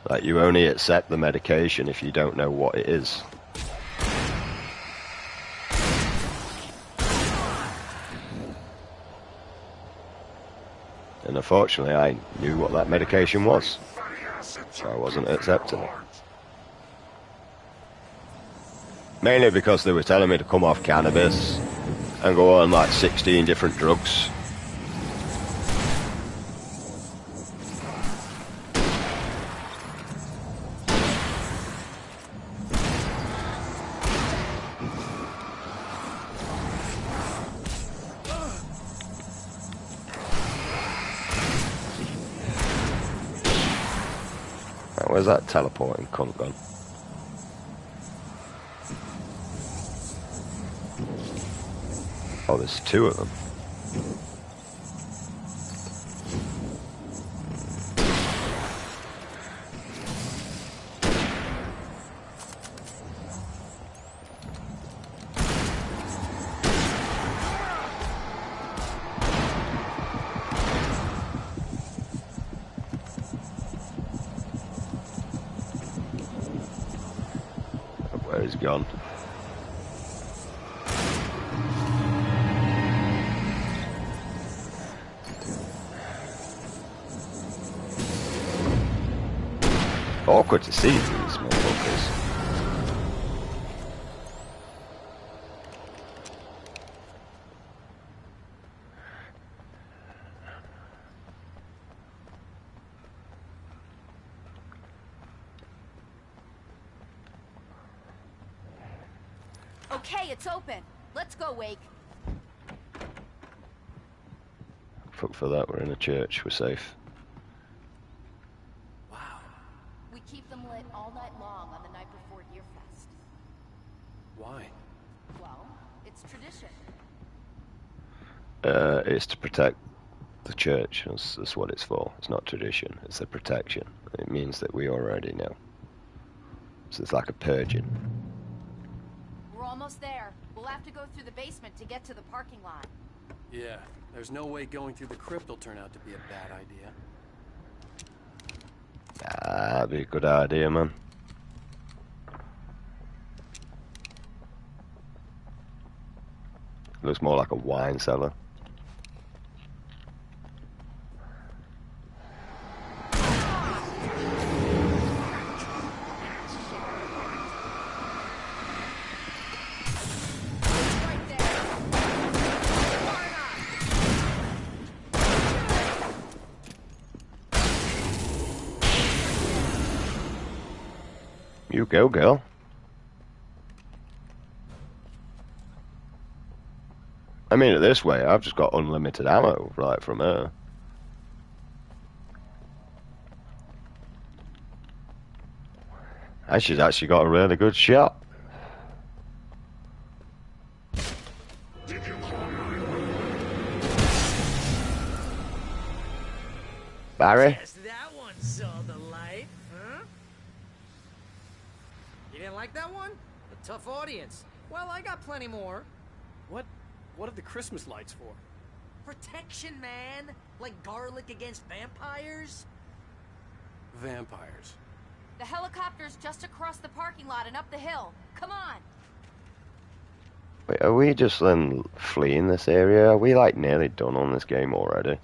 Like, you only accept the medication if you don't know what it is. And unfortunately, I knew what that medication was, so I wasn't accepting it. Mainly because they were telling me to come off cannabis and go on like 16 different drugs. Where's that teleporting cunt gone? Oh, there's two of them. Where he's gone. Awkward to see these motherfuckers. Okay, it's open. Let's go, Wake. Fuck for that, we're in a church, we're safe. We keep them lit all night long on the night before Deerfest. Why? Well, it's tradition. It's to protect the church. That's what it's for. It's not tradition, it's a protection. It means that we already know. So it's like a purging. We're almost there. We'll have to go through the basement to get to the parking lot. Yeah, there's no way going through the crypt will turn out to be a bad idea. That'd be a good idea, man. Looks more like a wine cellar. You go, girl. I mean, this way, I've just got unlimited ammo right from her. And she's actually got a really good shot. Barry? Yes, that one saw the light, huh? You didn't like that one? A tough audience. Well, I got plenty more. What are the Christmas lights for? Protection, man. Like garlic against vampires. Vampires. The helicopter's just across the parking lot and up the hill. Come on. Wait, are we just then fleeing this area? Are we like nearly done on this game already?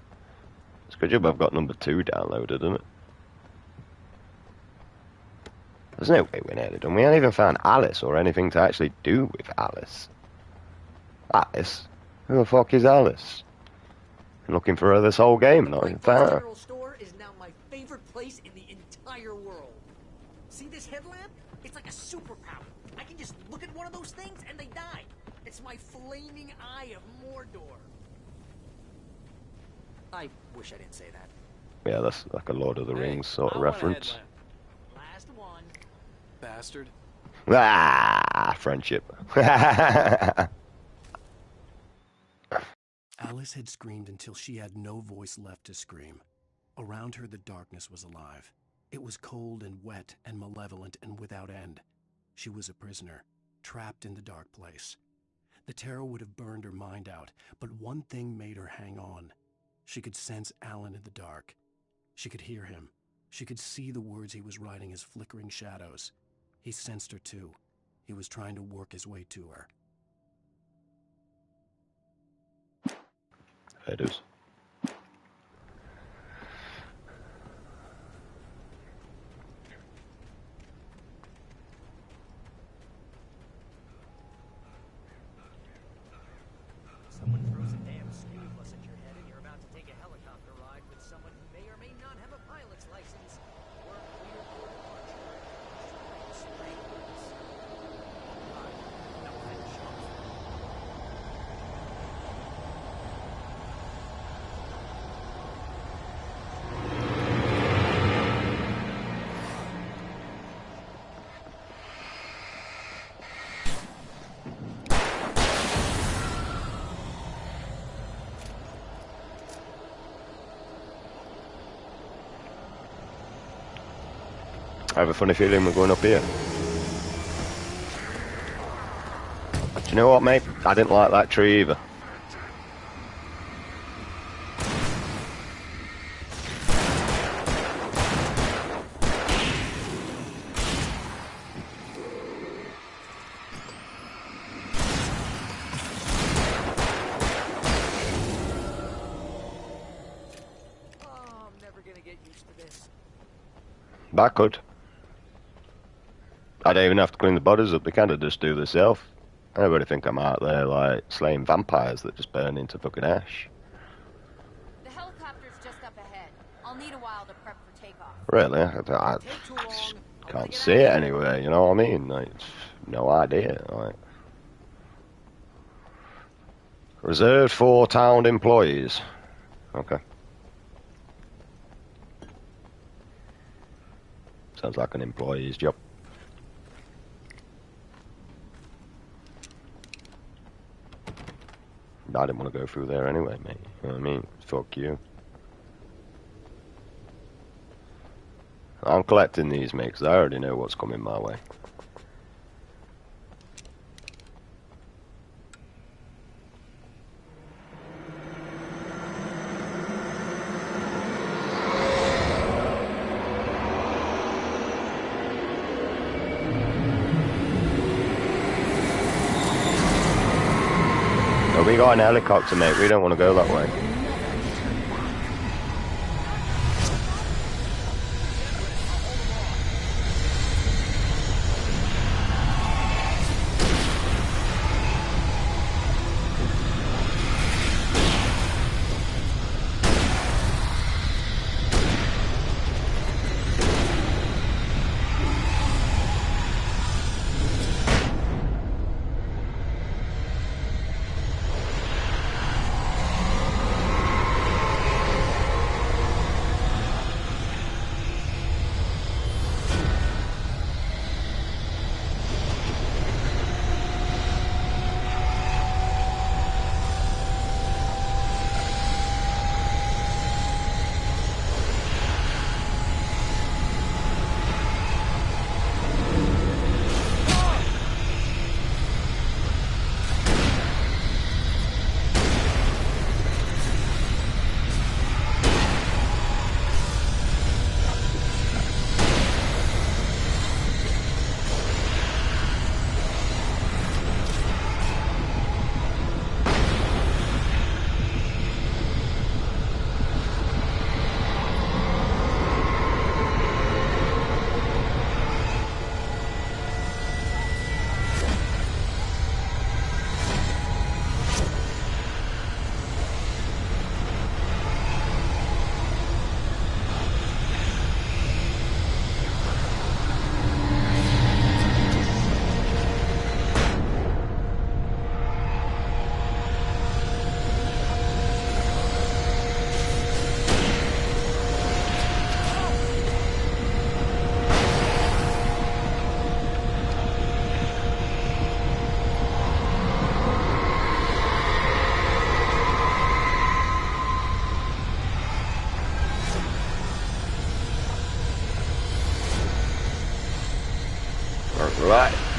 It's good job I've got number 2 downloaded, isn't it? There's no way we're nearly done. We haven't even found Alice or anything to actually do with Alice. Alice? Who the fuck is Alice? Been looking for her this whole game, not even found her. The store is now my favorite place in the entire world. See this headlamp? It's like a superpower. I can just look at one of those things and they die. It's my flaming eye of Mordor. I wish I didn't say that. Yeah, that's like a Lord of the Rings sort of reference. Last one. Bastard. Ah, friendship. Alice had screamed until she had no voice left to scream. Around her, the darkness was alive. It was cold and wet and malevolent and without end. She was a prisoner, trapped in the dark place. The terror would have burned her mind out, but one thing made her hang on. She could sense Alan in the dark. She could hear him. She could see the words he was writing as flickering shadows. He sensed her too. He was trying to work his way to her. It is. Someone throws a damn school bus at your head and you're about to take a helicopter ride with someone who may or may not have a pilot's license or cleared for departure. Strange. That kind of shock. I have a funny feeling we're going up here. Do you know what, mate? I didn't like that tree either. Oh, I'm never gonna get used to this. That could. I don't even have to clean the bodies up, they kind of just do themselves. Everybody think I'm out there, like, slaying vampires that just burn into fucking ash. The helicopter's just up ahead. I'll need a while to prep for takeoff. Really? I just can't see it anywhere, you know what I mean? Like, no idea, like. Reserved for town employees. Okay. Sounds like an employee's job. I didn't want to go through there anyway, mate. You know what I mean? Fuck you. I'm collecting these, mate, because I already know what's coming my way. Oh, we got an helicopter, mate. We don't want to go that way.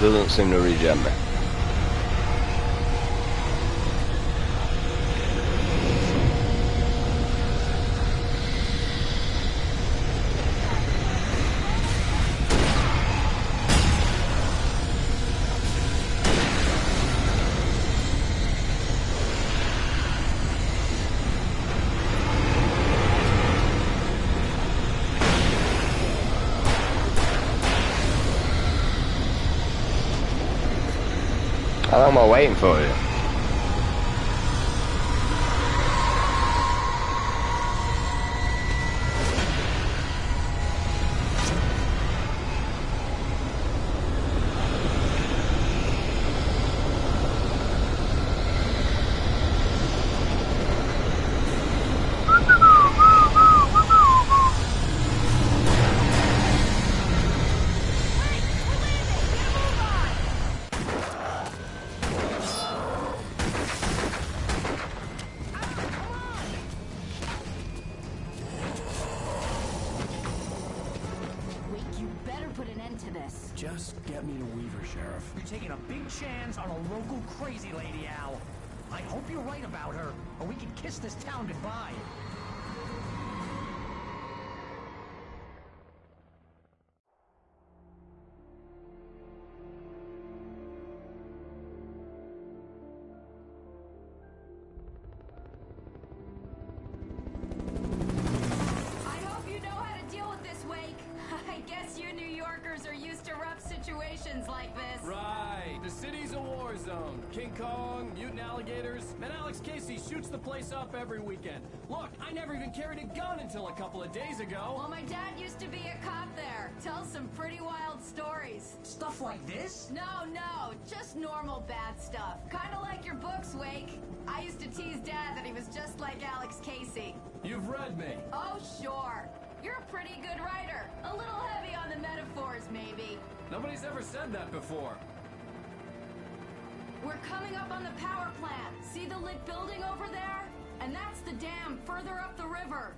Doesn't seem to regen me. How long am I waiting for you? Just get me to Weaver, Sheriff. You're taking a big chance on a local crazy lady, Al. I hope you're right about her, or we can kiss this town goodbye. I hope you know how to deal with this, Wake. I guess you New Yorkers are used to rough situations like this. Right. The city's a war zone. King Kong, mutant alligators, and Alex Casey shoots the place up every weekend. Look, I never even carried a gun until a couple of days ago. Well, my dad used to be a cop there. Tells some pretty wild stories. Stuff like this? No, just normal bad stuff. Kinda like your books, Wake. I used to tease Dad that he was just like Alex Casey. You've read me. Oh, sure. You're a pretty good writer. A little heavy on the metaphors, maybe. Nobody's ever said that before. We're coming up on the power plant. See the lit building over there? And that's the dam further up the river.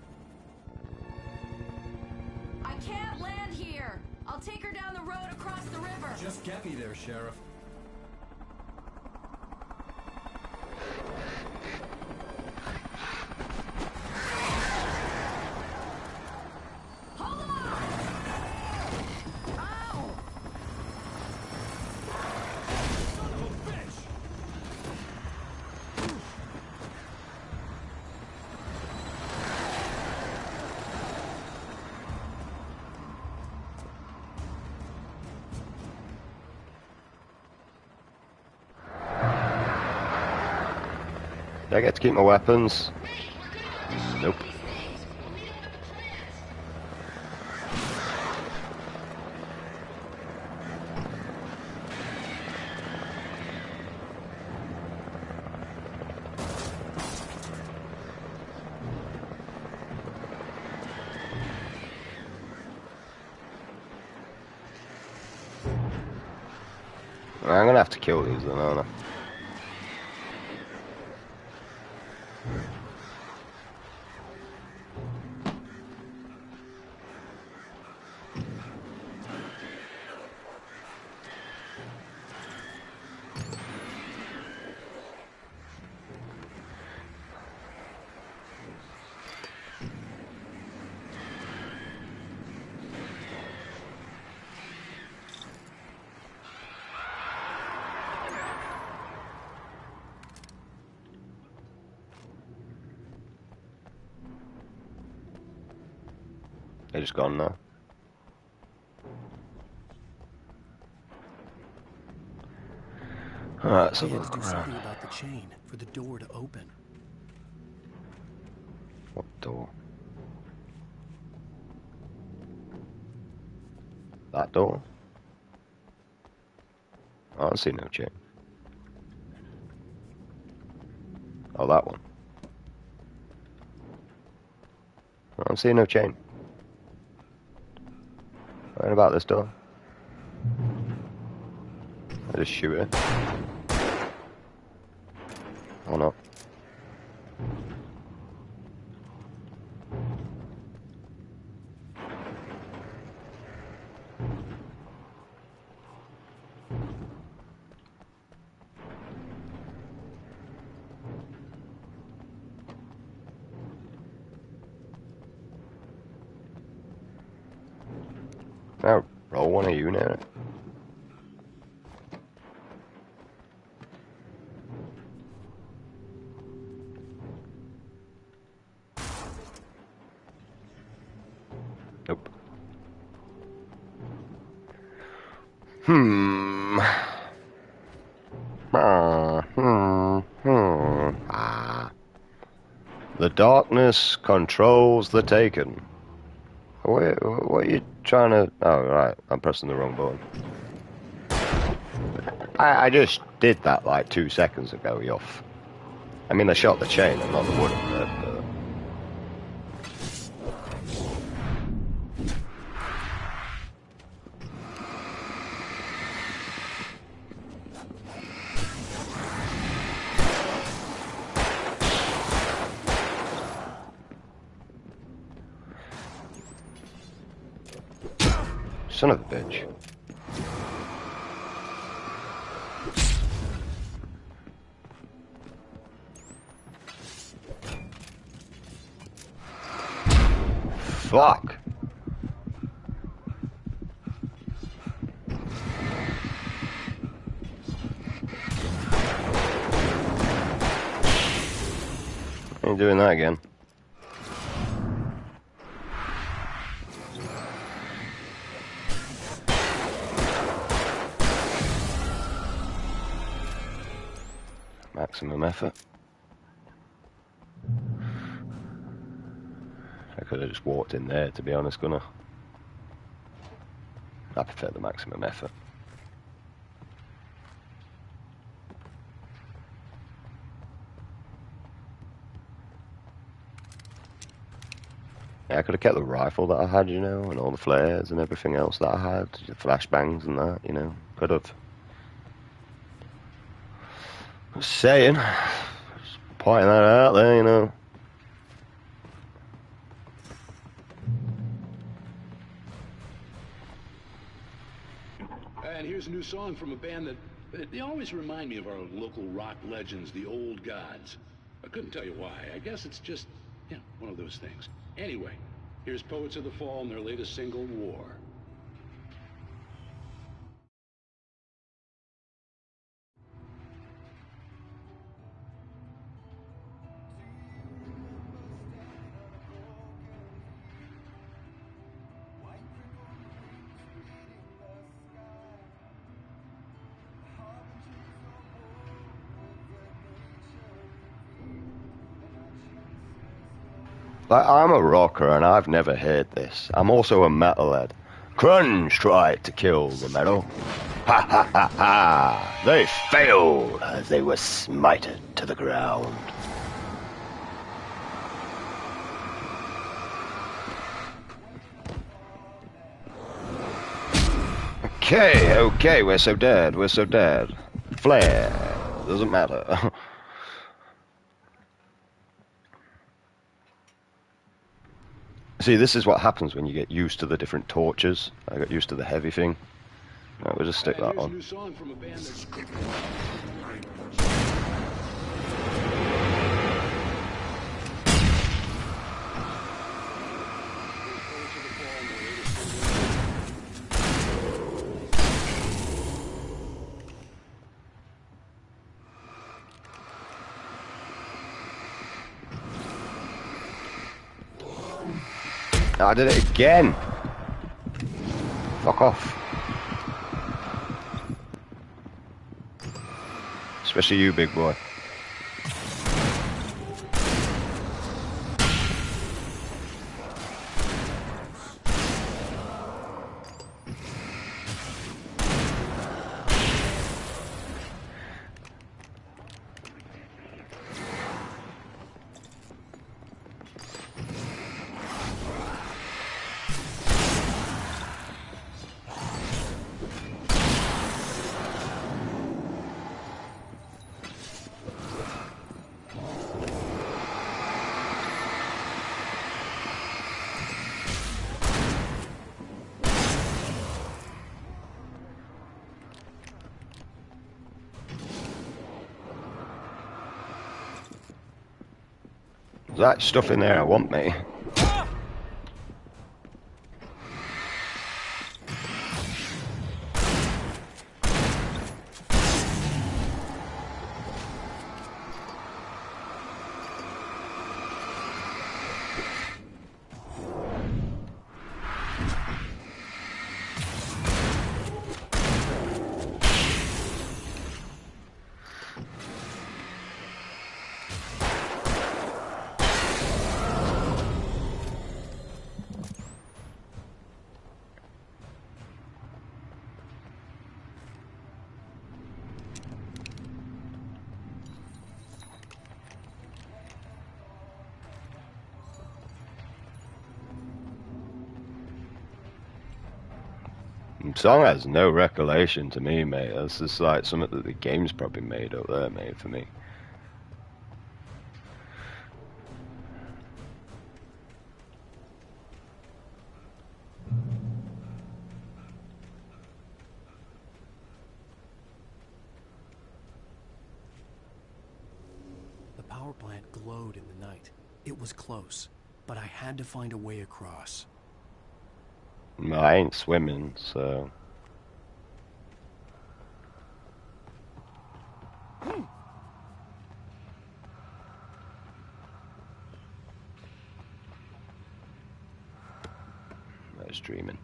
I can't land here. I'll take her down the road across the river. Just get me there, Sheriff. Hold on! Ow! Son of a bitch! Do I get to keep my weapons? Nope. I'm gonna have to kill these then, aren't I? They're just gone now. Alright, so We had to do something about the chain for the door to open. what door? That door? I don't see no chain. Oh, that one. I don't see no chain. What about this door? I just shoot it. Or not. Now, roll one of you now. Nope. The darkness controls the taken. What are you trying to... Oh, right. I'm pressing the wrong button. I just did that like 2 seconds ago, Yoff. I mean, I shot the chain and not the wood of it, but... Son of a bitch. Fuck. Ain't doing that again. Maximum effort. I could have just walked in there, to be honest, couldn't I? I prefer the maximum effort. Yeah, I could have kept the rifle that I had, you know, and all the flares and everything else that I had, the flashbangs and that, you know, could have. Just saying, just pointing that out there, you know. And here's a new song from a band that they always remind me of our local rock legends, the Old Gods. I couldn't tell you why. I guess it's just, yeah, one of those things. Anyway, here's Poets of the Fall and their latest single, War. Like, I'm a rocker and I've never heard this. I'm also a metalhead. Grunge tried to kill the metal. Ha ha ha ha! They failed as they were smited to the ground. Okay, we're so dead, Flare, doesn't matter. See, this is what happens when you get used to the different torches. I got used to the heavy thing. Right, we'll just stick that on. I did it again. Fuck off. Especially you, big boy. There's that stuff in there I want, mate. Song has no recollection to me, mate. That's just like something that the game's probably made up there, mate, for me. The power plant glowed in the night. It was close, but I had to find a way across. Well, I ain't swimming, so... I was dreaming.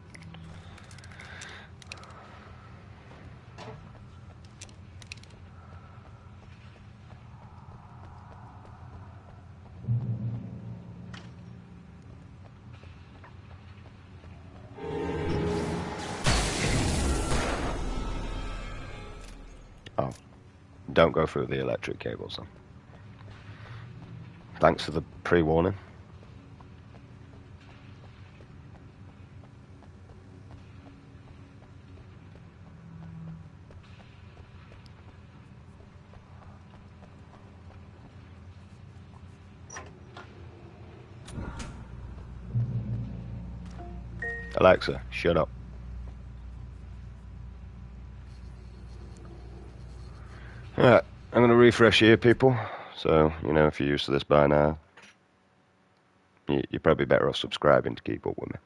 Oh, don't go through the electric cables then. Thanks for the pre-warning. Alexa, shut up. Alright, I'm going to refresh here, people. So, you know, if you're used to this by now, you're probably better off subscribing to keep up with me.